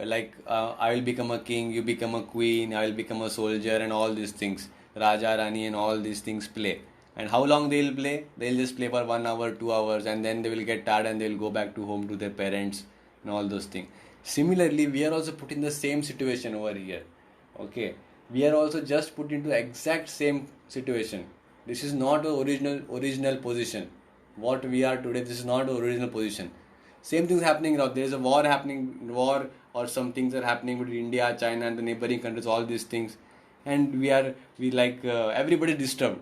like I will become a king, you become a queen, I will become a soldier, and all these things. Raja Rani and all these things play. And how long they will play? They'll just play for 1 hour, 2 hours, and then they will get tired and they will go back to home to their parents and all those things. Similarly, we are also put in the same situation over here. Okay, we are also just put into exact same situation. This is not the original position. What we are today, this is not the original position. Same things happening now. There is a war happening, or some things are happening between India, China, and the neighboring countries. All these things, and everybody disturbed.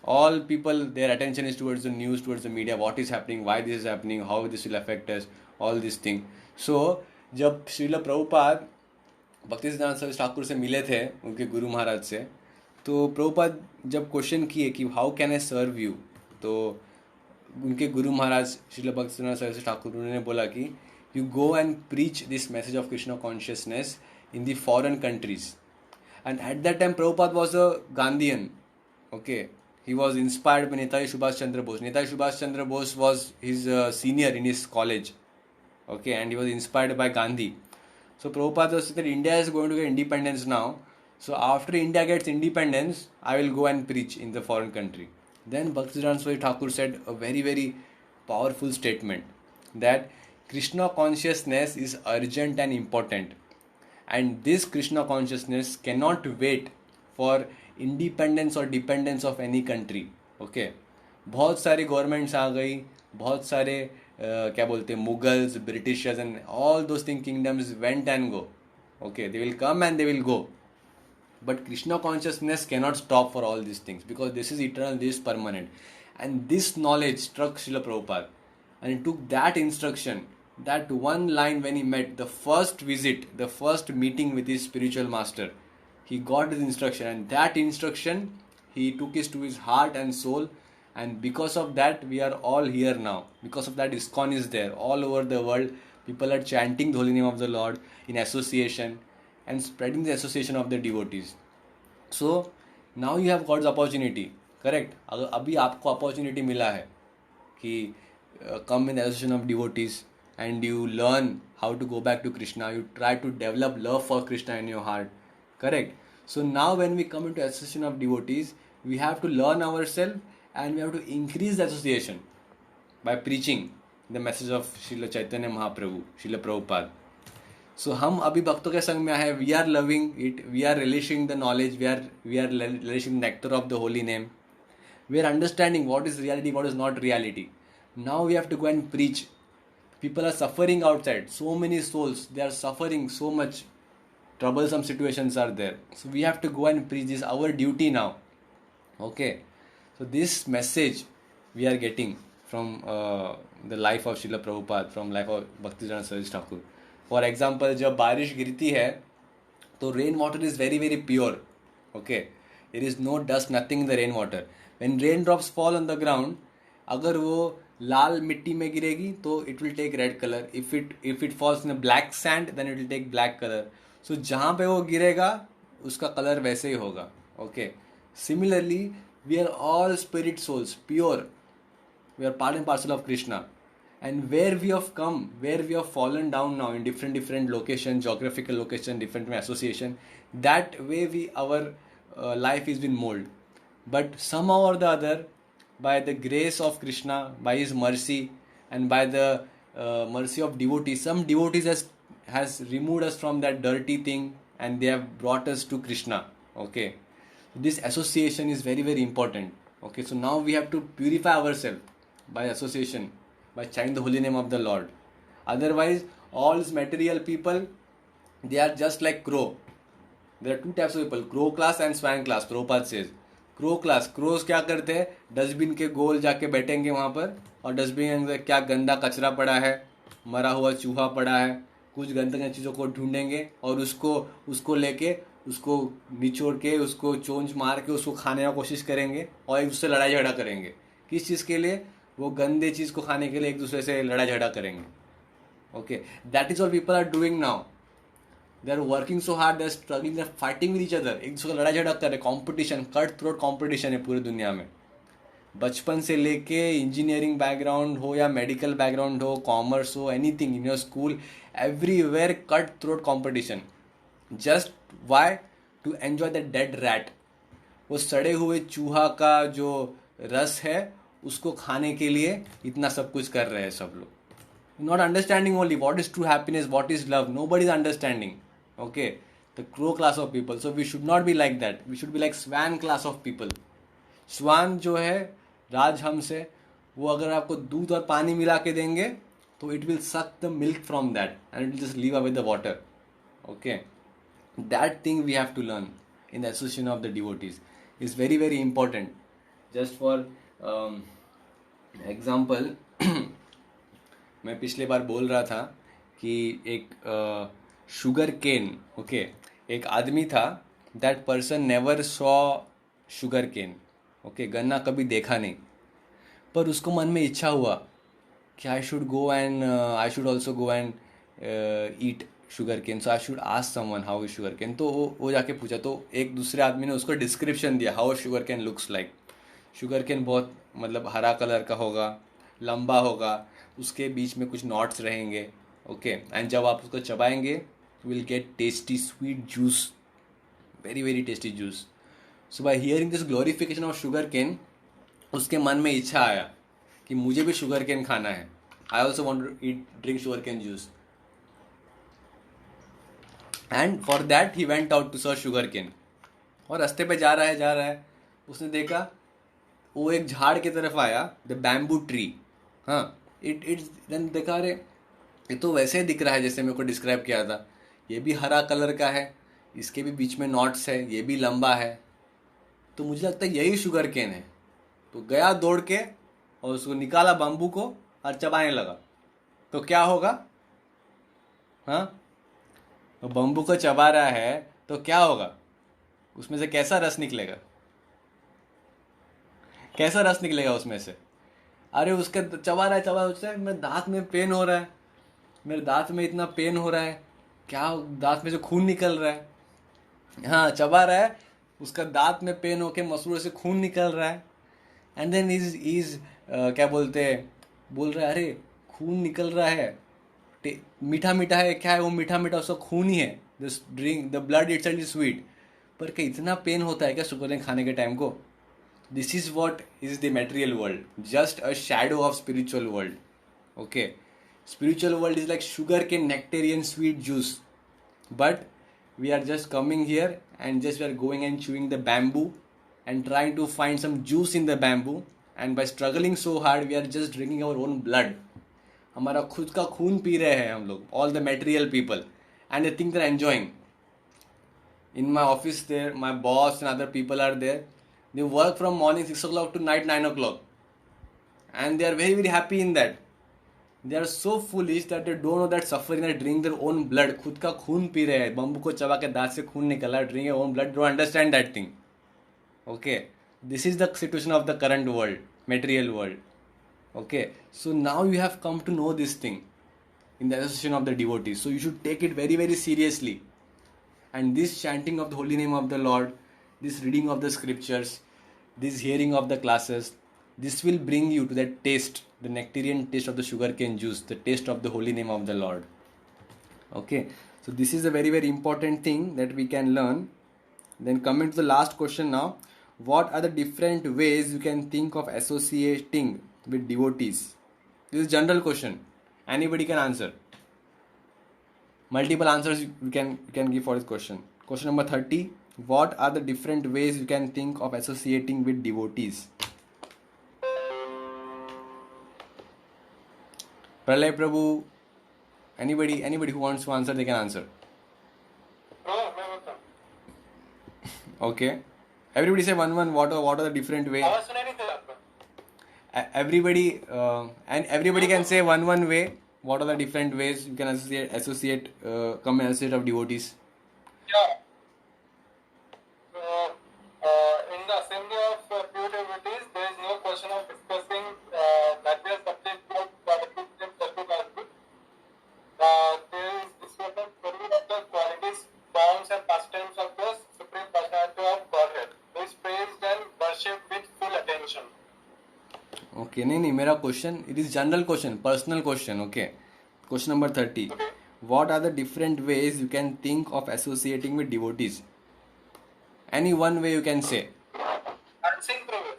All people, their attention is towards the news, towards the media. What is happening? Why this is happening? How this will affect us? All these things. सो जब श्रील प्रभुपाद भक्ति सिद्धांत सरस्वती ठाकुर से मिले थे उनके गुरु महाराज से, तो प्रभुपाद जब क्वेश्चन किए कि how can I serve you, तो उनके गुरु महाराज श्रील भक्ति सिद्धांत सरस्वती ठाकुर उन्होंने बोला कि you go and preach this message of Krishna consciousness in the foreign countries. And at that time, Prabhupada was a Gandhian. Okay, he was inspired by Netaji Subhash Chandra Bose. Netaji Subhash Chandra Bose was his senior in his college. Okay, and he was inspired by Gandhi. So Prabhupada said that India is going to get independence now. So after India gets independence, I will go and preach in the foreign country. Then Bhaktisiddhanta Swami Thakur said a very, very powerful statement that Krishna consciousness is urgent and important. And this Krishna consciousness cannot wait for independence or dependence of any country. Okay, बहुत सारी governments आ गई, बहुत सारे क्या बोलते हैं Mughals, Britishers and all those thing kingdoms went and go. Okay, they will come and they will go, but Krishna consciousness cannot stop for all these things because this is eternal, this is permanent. And this knowledge struck Srila Prabhupada, and he took that instruction, that one line when he met the first visit, the first meeting with his spiritual master. He got his instruction, and that instruction he took it to his heart and soul, and because of that we are all here now. Because of that, ISKCON is there all over the world. People are chanting the holy name of the Lord in association and spreading the association of the devotees. So now you have God's opportunity, correct? अभी आपको opportunity मिला है कि come in the association of devotees and you learn how to go back to Krishna. You try to develop love for Krishna in your heart, correct? So now when we come into association of devotees, we have to learn ourselves and we have to increase the association by preaching the message of Srila Chaitanya Mahaprabhu, Srila Prabhupada. So हम अभी भक्तों के संग में आए. We are loving it, we are relishing the knowledge, we are relishing the nectar of the holy name. We are understanding what is reality, what is not reality. Now we have to go and preach. People are suffering outside. So many souls, they are suffering so much. Troublesome situations are there. So we have to go and preach. This is our duty now. Okay. So this message we are getting from the life of Srila Prabhupada, from life of Bhaktisiddhanta Saraswati Thakur. For example, जब बारिश गिरती है तो rain water is very, very pure. Okay. There is no dust, nothing in the rain water. When raindrops fall on the ground, अगर वो लाल मिट्टी में गिरेगी तो it will take red colour. If it falls in black sand then it will take black colour. So जहाँ पे वो गिरेगा उसका कलर वैसे ही होगा. Okay, similarly we are all spirit souls, pure. We are part and parcel of Krishna. And where we have come, where we have fallen down now in different locations, geographical location, different association, that way our life is been molded. But somehow or the other, by the grace of Krishna, by his mercy, and by the mercy of devotees, some devotees has removed us from that dirty thing and they have brought us to Krishna. Okay, this association is very, very important. Okay, so now we have to purify ourselves by association, by chanting the holy name of the Lord. Otherwise, all these material people, they are just like crow. There are two types of people, crow class and swan class. Prabhupada says, crow class, crows क्या करते हैं, dustbin के गोल जाके बैठेंगे वहाँ पर, और dustbin के अंदर क्या गंदा कचरा पड़ा है, मरा हुआ चूहा पड़ा है, कुछ गंदी चीज़ों को ढूंढेंगे और उसको लेके उसको निचोड़ के उसको चोंच मार के उसको खाने की कोशिश करेंगे और एक दूसरे से लड़ाई झगड़ा करेंगे. किस चीज़ के लिए? वो गंदे चीज़ को खाने के लिए एक दूसरे से लड़ाई झगड़ा करेंगे. Okay, that is all people are doing now. They are working so hard, they are struggling, they are fighting with each other. एक दूसरे को लड़ाई झगड़ा कर रहे. कॉम्पिटिशन, कट थ्रोट कॉम्पिटिशन है पूरी दुनिया में. बचपन से लेके इंजीनियरिंग बैकग्राउंड हो या मेडिकल बैकग्राउंड हो, कॉमर्स हो, anything in your school, everywhere cut throat competition. Just why? To enjoy the dead rat. वो सड़े हुए चूहा का जो रस है उसको खाने के लिए इतना सब कुछ कर रहे हैं सब लोग. Not understanding only what is true happiness, what is love. Nobody is understanding. Okay, the crow class of people. So we should not be like that. We should be like swan class of people. Swan जो है राजहंस है, वो अगर आपको दूध और पानी मिला के देंगे तो it will suck the milk from that and it will just leave away the water. Okay, that thing we have to learn in the association of the devotees is very, very important. Just for example, मैं पिछले बार बोल रहा था कि एक sugar cane, okay, एक आदमी था, that person never saw sugar cane, okay, गन्ना कभी देखा नहीं, पर उसको मन में इच्छा हुआ कि I should also go and eat sugar cane, so I should ask someone how is sugar cane. तो वो जाके पूछा, तो एक दूसरे आदमी ने उसको डिस्क्रिप्शन दिया how sugar cane looks like. Sugar cane बहुत मतलब हरा कलर का होगा, लंबा होगा, उसके बीच में कुछ नॉट्स रहेंगे, ओके, एंड जब आप उसको चबाएंगे you will get tasty sweet juice, very very tasty juice. So by hearing this glorification of sugar cane, उसके मन में इच्छा आया कि मुझे भी शुगर केन खाना है, I also want to eat drink sugar cane juice, and for that he went out to search sugar cane. और रास्ते पे जा रहा है, उसने देखा, वो एक झाड़ की तरफ आया, द बैम्बू ट्री, हाँ, इट्स देन देखा, अरे ये तो वैसे ही दिख रहा है जैसे मेरे को डिस्क्राइब किया था, ये भी हरा कलर का है, इसके भी बीच में नॉट्स है, ये भी लंबा है, तो मुझे लगता है यही शुगर केन है। तो गया दौड़ के और उसको निकाला बम्बू को और चबाने लगा, तो क्या होगा? हाँ, तो बम्बू को चबा रहा है तो क्या होगा? उसमें से कैसा रस निकलेगा? कैसा रस निकलेगा उसमें से? अरे उसके चबा रहा है, उससे मेरे दांत में पेन हो रहा है, मेरे दांत में इतना पेन हो रहा है, क्या दांत में से खून निकल रहा है, हाँ, चबा रहा है, उसका दांत में पेन होके मसूड़ों से खून निकल रहा है, एंड देन इज क्या बोलते हैं, बोल रहा है अरे खून निकल रहा है, मीठा मीठा है, क्या है वो मीठा मीठा, उसका खून ही है, this drink the blood itself is sweet. पर क्या इतना पेन होता है क्या शुगर खाने के टाइम को? This is what is the material world, just a shadow of spiritual world, okay. Spiritual world is like sugar cane nectarian sweet juice, but we are just coming here and just we are going and chewing the bamboo and trying to find some juice in the bamboo, and by struggling so hard we are just drinking our own blood, हमारा खुद का खून P रहे हैं हम लोग, all the material people, and they think they're enjoying. In my office there, my boss and other people are there, they work from morning 6 o'clock to night 9 o'clock, and they are very very happy in that. They are so foolish that they don't know that suffering and drink their own blood, खुद का खून P रहे हैं, bamboo को चबा के दांत से खून निकला, drink your own blood, don't understand that thing, okay. This is the situation of the current world, material world, okay. So now you have come to know this thing in the association of the devotees, so you should take it very very seriously, and this chanting of the holy name of the Lord, this reading of the scriptures, this hearing of the classes, this will bring you to that taste, the nectarian taste of the sugarcane juice, the taste of the holy name of the Lord, okay. So this is a very very important thing that we can learn. Then coming to the last question now, what are the different ways you can think of associating with devotees? This is general question, anybody can answer, multiple answers you can give for this question. Question number 30, what are the different ways you can think of associating with devotees? Pralay Prabhu, anybody who wants to answer, they can answer. Okay, everybody say one. What are the different ways? आवाज सुनाई नहीं दे आपको? Everybody and everybody can say one way. What are the different ways you can associate come and associate of devotees? Yeah. In the assembly of pure devotees, there is no question of discussing that we are subject to qualities of Sarvabhauma. There is discussion only of the qualities, forms and pastimes of the Supreme Personality of Godhead, who is praised and worshipped with full attention. Okay, नहीं, मेरा question, it is general question, personal question, okay. Question number 30. Okay. What are the different ways you can think of associating with devotees? Any one way you can say. Dancing Prabhu.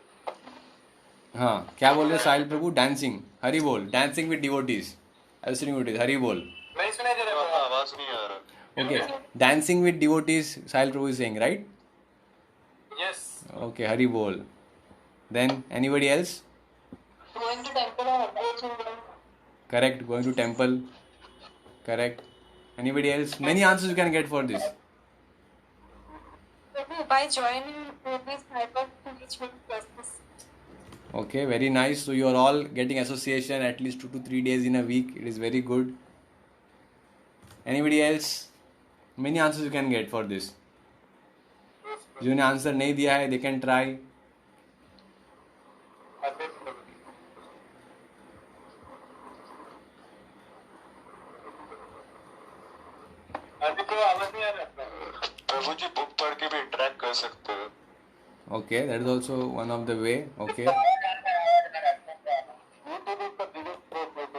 हाँ, क्या बोल रहे साहिल प्रभु? Dancing, Hari बोल, dancing with devotees, associating with devotees, Hari बोल. नहीं सुनाई दे रहा है? आवाज नहीं आ रहा. Okay, dancing with devotees, Sahil Prabhu is saying, right? Yes. Okay, Hari Bol. Then anybody else? Going to temple or approaching them. Correct, going to temple. Correct. Anybody else? Many answers you can get for this. By joining these hyper engagement classes. Okay, very nice. So you are all getting association at least 2 to 3 days in a week. It is very good. Anybody else? Many answers you can get for this. जिन्होंने answer नहीं दिया है, they can try. अद्वैत प्रभु जी। अद्वैत प्रभु आवाज नहीं आ रहा आपका? प्रभु जी book पढ़ के भी इंटरेक्ट कर सकते हैं. Okay, that is also one of the way. Okay. YouTube is the biggest place.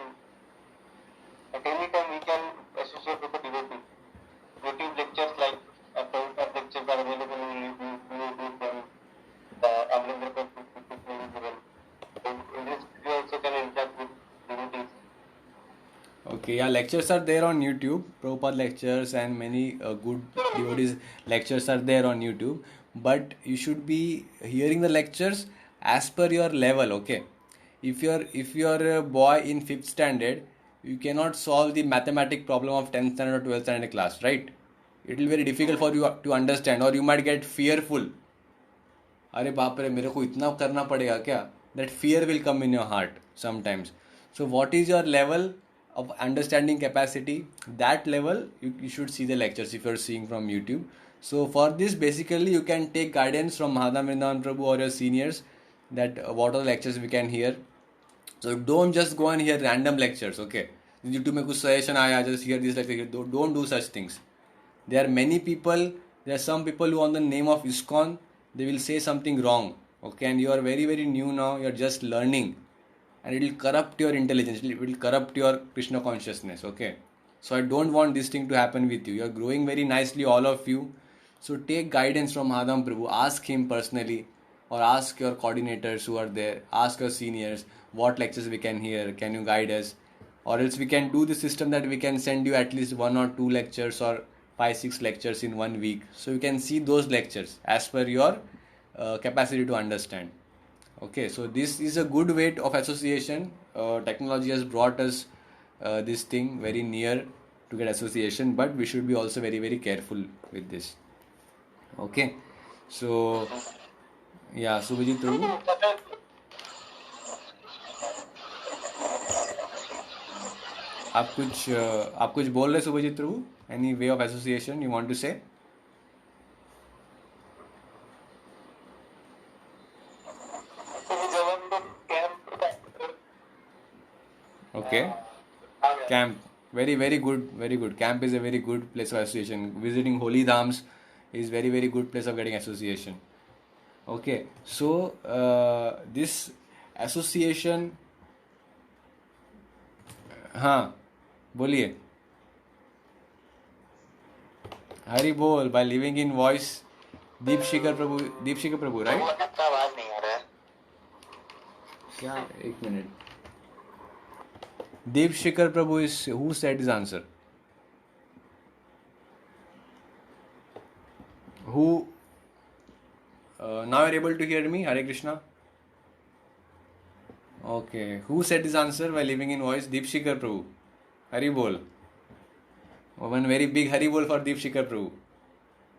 At any time we can associate with the devotee. YouTube lectures like Prabhupada lectures are available on YouTube and Amrindra Prabhu is available. In this you also can interact with devotees. Okay, yeah, lectures are there on YouTube. Prabhupada lectures and many good devotees lectures are there on YouTube. But you should be hearing the lectures as per your level. Okay, if you're a boy in 5th standard, you cannot solve the mathematic problem of 10th standard or 12th standard class, right? It will be very difficult for you to understand, or you might get fearful. अरे बाप रे मेरे को इतना करना पड़ेगा क्या? That fear will come in your heart sometimes. So what is your level of understanding capacity? That level you should see the lectures if you're seeing from YouTube. So for this basically you can take guidance from Mahadam Vrindavan Prabhu or your seniors, that what are the lectures we can hear. So don't just go and hear random lectures, okay? YouTube में कुछ suggestion आया, just hear this lecture. Don't do such things. There are many people, there are some people who on the name of ISKCON, they will say something wrong, okay? And you are very, very new now, you are just learning. And it will corrupt your intelligence, it will corrupt your Krishna consciousness, okay? So I don't want this thing to happen with you. You are growing very nicely, all of you. So take guidance from Mahadam Prabhu, ask him personally, or ask your coordinators who are there, ask your seniors, what lectures we can hear, can you guide us? Or else we can do the system that we can send you at least 1 or 2 lectures or 5-6 lectures in 1 week. So you can see those lectures as per your capacity to understand. Okay, so this is a good way of association. Technology has brought us this thing very near to get association, but we should be also very, very careful with this. Okay, so yeah, Subhajit Prabhu. आप कुछ बोल रहे सुभजीत प्रभु? Any way of association you want to say? जब हम लोग camp Okay, camp. Very, very good, very good. Camp is a very good place of association. Visiting holy dhams is very, very good place of getting association. Okay, so this association, हाँ बोलिए. हरि बोल. By living in voice, Deep Shikhar Prabhu, right? आपका आवाज नहीं आ रहा है. क्या? एक minute. Deep Shikhar Prabhu is who said his answer? Who? Now you're able to hear me? Hare Krishna. Okay. Who said his answer by living in voice? Deep Shikhar Prabhu. Hari Bol. One very big Hari Bol for Deep Shikhar Prabhu.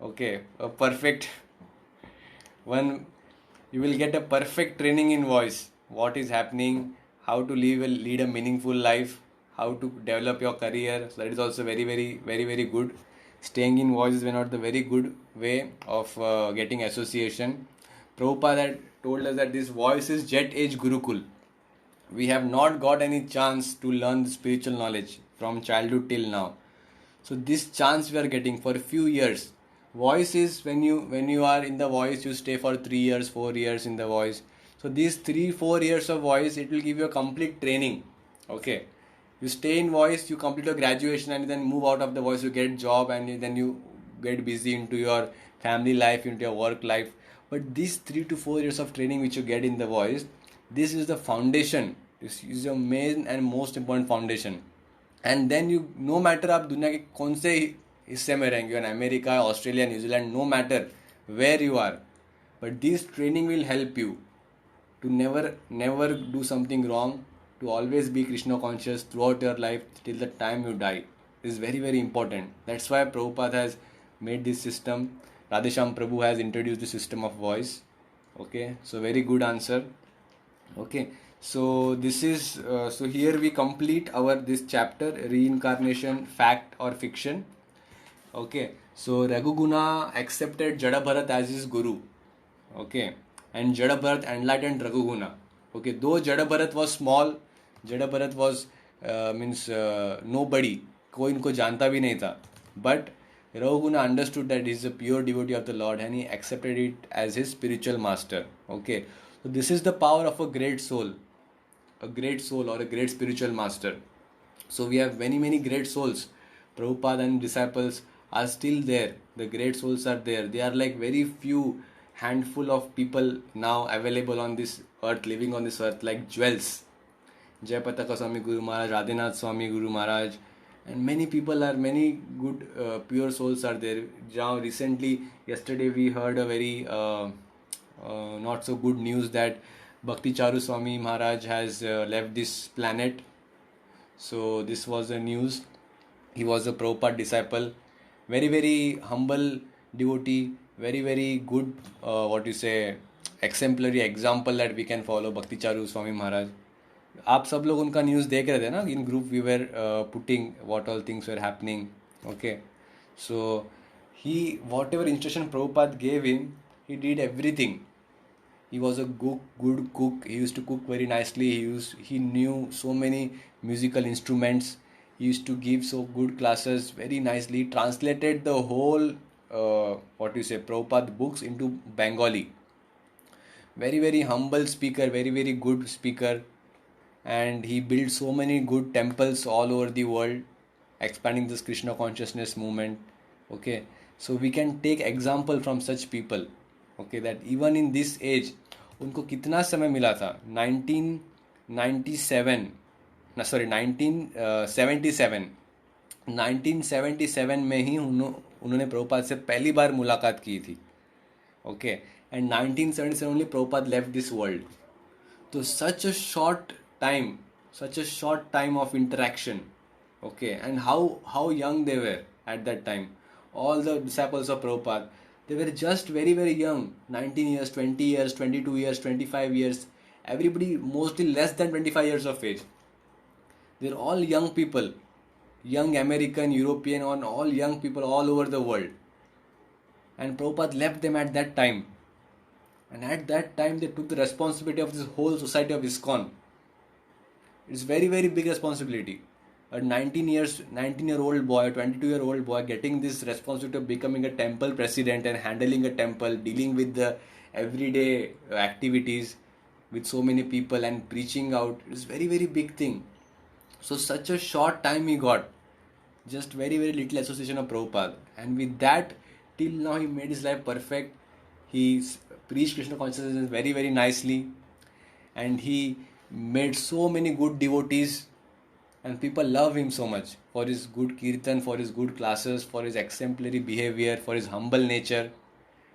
Okay. A perfect one. You will get a perfect training in voice. What is happening? How to lead a meaningful life. How to develop your career. So that is also very, very, very, very good. Staying in voice is one of the very good way of getting association. Prabhupada had told us that this voice is Jet Age Gurukul. We have not got any chance to learn the spiritual knowledge from childhood till now. So this chance we are getting for a few years. Voice is when you are in the voice, you stay for 3 years, 4 years in the voice. So these 3-4 years of voice, it will give you a complete training. Okay. You stay in voice, you complete your graduation and then move out of the voice, you get job and then you get busy into your family life, into your work life. But these 3 to 4 years of training which you get in the voice, this is the foundation. This is your main and most important foundation. And then you, no matter आप दुनिया के कौन से हिस्से में रहेंगे, in America, Australia, New Zealand, no matter where you are, but this training will help you to never do something wrong, to always be Krishna conscious throughout your life till the time you die. This is very, very important. That's why Prabhupada has made this system. Radhesham Prabhu has introduced the system of voice. Okay, so very good answer. Okay, So this is so here we complete our this chapter, reincarnation, fact or fiction. Okay, so Raghuguna accepted Jada Bharat as his guru. Okay, and Jada Bharat enlightened Raghuguna. Okay, though Jada Bharat was small, Jada Bharat was means nobody, कोई इनको जानता भी नहीं था. But Raghuguna understood that he is a pure devotee of the Lord and he accepted it as his spiritual master. Okay, so this is the power of a great soul or a great spiritual master. So we have many great souls. Prabhupada and disciples are still there. The great souls are there. They are like very few handful of people now available on this earth, living on this earth like jewels. Jayapataka Swami Guru Maharaj, Radhanath Swami Guru Maharaj, and many people are many good pure souls are there. Now recently, yesterday we heard a very not so good news that Bhakti Charu Swami Maharaj has left this planet. So this was the news. He was a Prabhupada disciple, very humble devotee, very good what you say exemplary example that we can follow, Bhakti Charu Swami Maharaj. आप सब लोग उनका news देख रहे थे ना, in group we were putting what all things were happening. Okay, so he whatever instruction Prabhupada gave him, he did everything. He was a good cook. He used to cook very nicely. He knew so many musical instruments. He used to give so good classes very nicely. Translated the whole what you say Prabhupada books into Bengali. Very humble speaker. Very good speaker. And he built so many good temples all over the world, expanding this Krishna consciousness movement. Okay, so we can take example from such people. Okay, that even in this age उनको कितना समय मिला था. 1977 में ही उन्होंने प्रभुपाद से पहली बार मुलाकात की थी. Okay, and 1977 only Prabhupada left this world. तो such a short time of interaction. Okay, and how young they were at that time. All the disciples of Prabhupada, they were just very young, 19 years, 20 years, 22 years, 25 years. Everybody mostly less than 25 years of age. They're all young people, young American, European, all young people all over the world. And Prabhupada left them at that time. And at that time they took the responsibility of this whole society of ISKCON. It's very big responsibility. A 19-year-old boy, 22-year-old boy getting this responsibility of becoming a temple president and handling a temple, dealing with the everyday activities with so many people and preaching out. It's very big thing. So such a short time he got. Just very little association of Prabhupada. And with that, till now he made his life perfect. He preached Krishna consciousness very nicely. And he made so many good devotees. And people love him so much for his good kirtan, for his good classes, for his exemplary behavior, for his humble nature.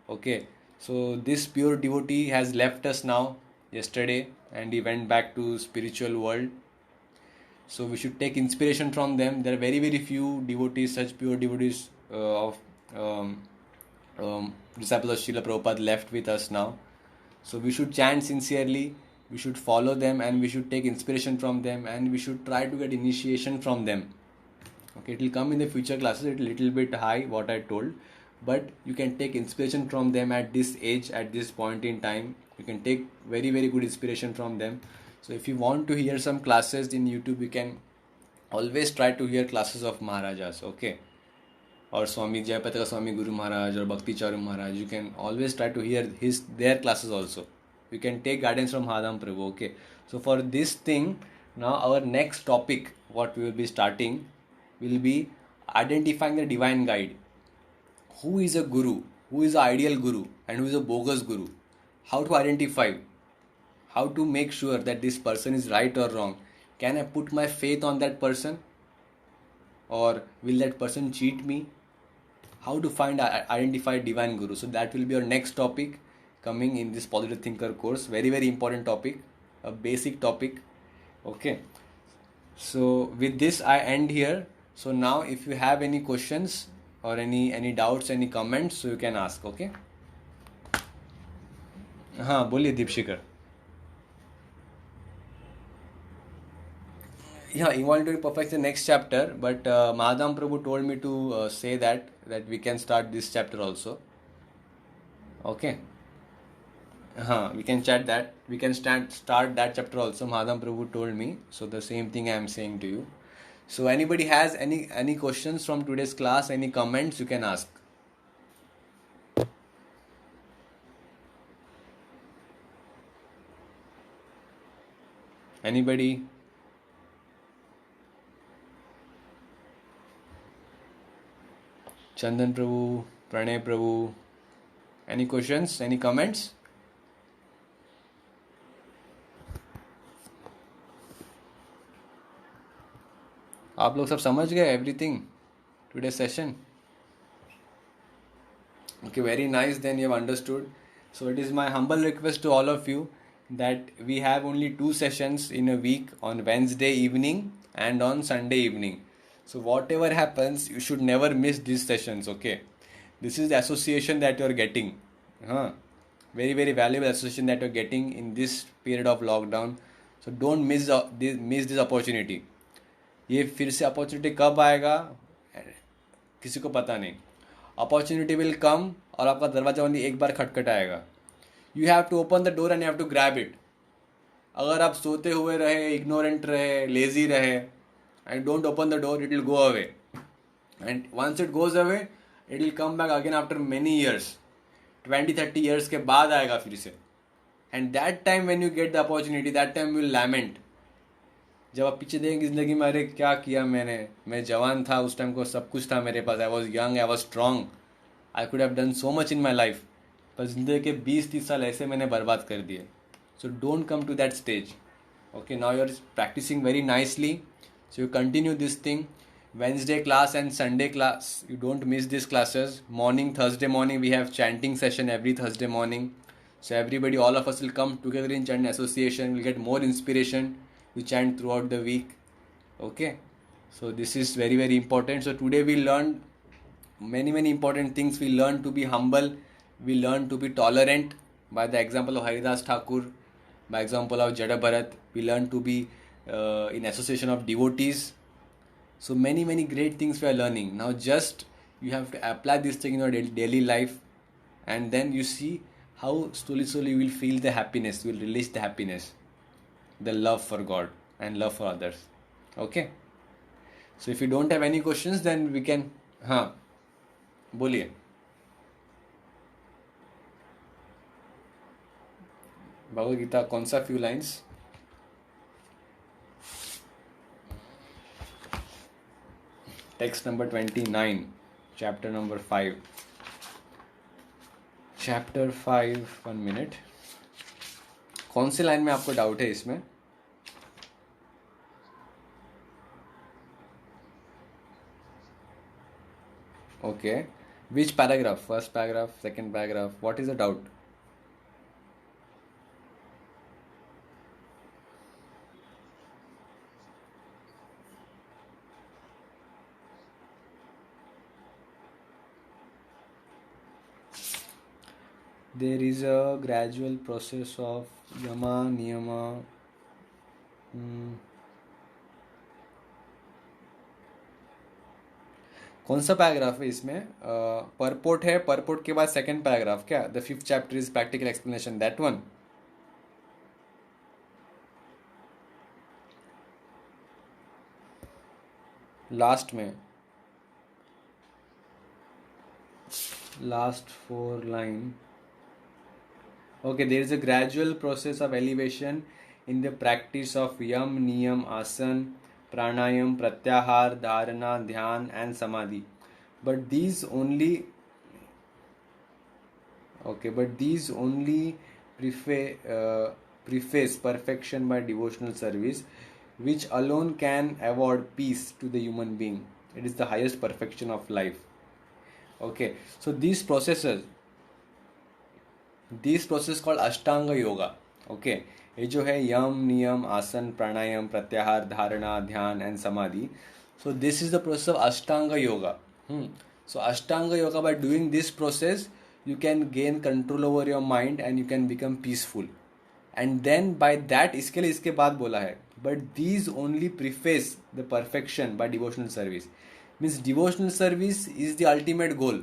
Okay, so this pure devotee has left us now yesterday and he went back to spiritual world. So we should take inspiration from them. There are very few devotees, such pure devotees of disciples of Srila Prabhupada left with us now. So we should chant sincerely. We should follow them and we should take inspiration from them and we should try to get initiation from them. Okay, it will come in the future classes. It's a little bit high what I told, but you can take inspiration from them at this age, at this point in time. You can take very good inspiration from them. So if you want to hear some classes in YouTube, you can always try to hear classes of Maharajas. Okay, or Swami Jayapataka Swami Guru Maharaj or Bhakti Charu Maharaj. You can always try to hear their classes also. You can take guidance from Hadam Prabhu. Okay, so for this thing, now our next topic, what we will be starting, will be identifying the divine guide. Who is a guru? Who is the ideal guru? And who is a bogus guru? How to identify? How to make sure that this person is right or wrong? Can I put my faith on that person? Or will that person cheat me? How to identify divine guru? So that will be our next topic coming in this Positive Thinker course. Very important topic, a basic topic. Okay, so with this I end here. So now if you have any questions or any doubts, any comments, so you can ask. Okay, हाँ बोलिए दीपशिकर. Yeah, involuntary perfection next chapter, but Mahadam Prabhu told me to say that we can start this chapter also. Okay. We can chat that. We can start that chapter also. Mahadam Prabhu told me. So the same thing I am saying to you. So anybody has any questions from today's class, any comments, you can ask. Anybody? Chandan Prabhu, Pranay Prabhu. Any questions? Any comments? आप लोग सब समझ गए everything today's session? Okay, very nice. Then you have understood. So it is my humble request to all of you that we have only 2 sessions in a week, on Wednesday evening and on Sunday evening. So whatever happens, you should never miss these sessions. Okay, this is the association that you are getting. Very very valuable association that you are getting in this period of lockdown. So don't miss this opportunity. ये फिर से opportunity कब आएगा किसी को पता नहीं. Opportunity will come और आपका दरवाजा ओनली एक बार खटखटाएगा. You have to open the door and you have to grab it. अगर आप सोते हुए रहे, इग्नोरेंट रहे, लेजी रहे and don't open the door, it will go away. And once it goes away, it will come back again after many years. 20-30 years के बाद आएगा फिर से. And that time when you get the opportunity, that time you will lament. जब आप पीछे देखेंगे ज़िंदगी में, अरे क्या किया मैं जवान था उस टाइम को, सब कुछ था मेरे पास, I was young, I was strong, I could have done so much in my life. पर ज़िंदगी के 20-30 साल ऐसे मैंने बर्बाद कर दिए. So don't come to that stage. Okay, now you are practicing very nicely. So you continue this thing. Wednesday class and Sunday class, you don't miss these classes. Morning, Thursday morning, we have chanting session every Thursday morning. So everybody, all of us will come together in chant association. We'll get more inspiration. We chant throughout the week. Okay, so this is very very important. So today we learned many important things. We learned to be humble, we learned to be tolerant by the example of Haridas Thakur, by example of Jada Bharat. We learned to be in association of devotees. So many great things we are learning. Now just you have to apply this thing in your daily life, and then you see how slowly you will feel the happiness. You will release the happiness, the love for God and love for others. Okay, so if you don't have any questions, then we can बोलिए. भगवद गीता कौन सा few lines? Text number 29, chapter number 5. Chapter 5, 1 minute. कौन सी line में आपको doubt है इसमें? Okay, which paragraph? First paragraph, second paragraph? What is the doubt? There is a gradual process of yama niyama. कौन सा पैराग्राफ है इसमें? परपोर्ट है, परपोर्ट के बाद सेकंड पैराग्राफ क्या? The 5th chapter is practical explanation, that one. Last में last 4 line. Okay, there is a gradual process of elevation in the practice of yam, niyam, asan, pranayam, pratyahar, dharana, dhyan and samadhi. But these only preface perfection by devotional service, which alone can award peace to the human being. It is the highest perfection of life. Okay, so these processes called Ashtanga Yoga. Okay, ये जो है यम, नियम, आसन, प्राणायाम, प्रत्याहार, धारणा, ध्यान and samadhi. So this is the process of Ashtanga Yoga. So Ashtanga Yoga, by doing this process, you can gain control over your mind and you can become peaceful. And then by that, इसके लिए इसके बाद बोला है but these only preface the perfection by devotional service. Means devotional service is the ultimate goal.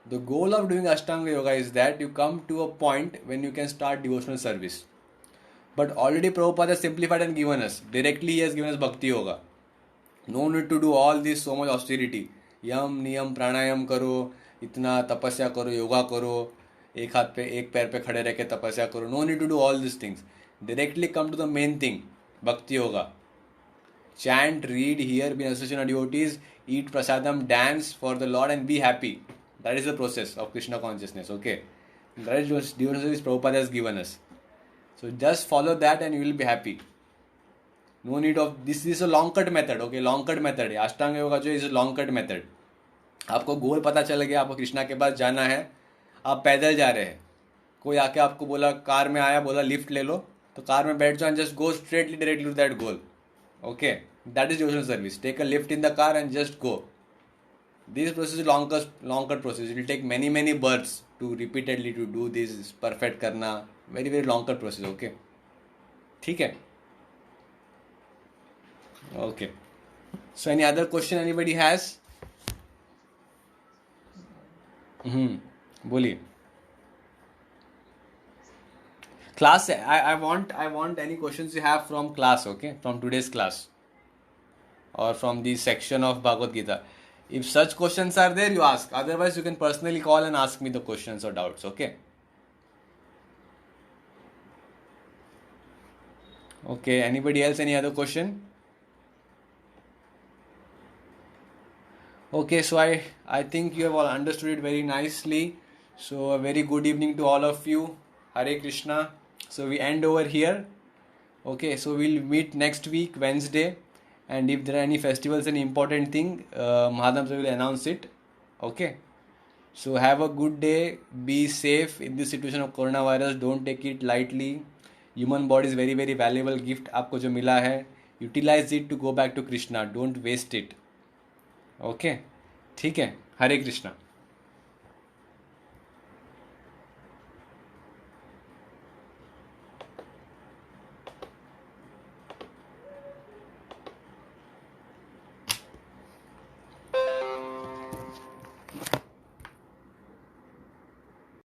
The goal of doing Ashtanga Yoga is that you come to a point when you can start devotional service. But already Prabhupada has simplified and given us. Directly he has given us Bhakti Yoga. No need to do all this so much austerity. यम नियम प्राणायाम करो, इतना तपस्या करो, योगा करो, एक हाथ पे एक पैर पे खड़े रह के तपस्या करो. No need to do all these things. Directly come to the main thing, Bhakti Yoga. Chant, read, hear, be in association of devotees, eat prasadam, dance for the Lord and be happy. That is the process of Krishna consciousness, okay? That is what devotional service Prabhupada has given us. So just follow that and you will be happy. No need of this is a long cut method, okay? Long cut method है अष्टांग योगा जो is a long cut method. आपको गोल पता चल गया, आपको कृष्णा के पास जाना है, आप पैदल जा रहे हैं, कोई आके आपको बोला, कार में आया, बोला लिफ्ट ले लो, तो कार में बैठ जाओ and just go straightly directly to that goal. Okay, that is devotional service. Take a lift in the car and just go. This process is long cut process. It will take many births to repeatedly to do this perfect करना. Very long cut process. Okay, ठीक है. Okay. So any other question anybody has? बोलिए. Class. I want any questions you have from class. Okay, from today's class, or from the section of Bhagavad Gita. If such questions are there, you ask. Otherwise, you can personally call and ask me the questions or doubts. Okay. Okay. Anybody else? Any other question? Okay, so I think you have all understood it very nicely. So a very good evening to all of you. Hare Krishna. So we end over here. Okay, so we'll meet next week, Wednesday. And if there are any festivals, any important thing, Mahadam sir will announce it. Okay. So have a good day. Be safe in this situation of coronavirus. Don't take it lightly. Human body is very valuable gift आपको जो मिला है. Utilize it to go back to Krishna. Don't waste it. Okay ठीक है. हरे कृष्णा.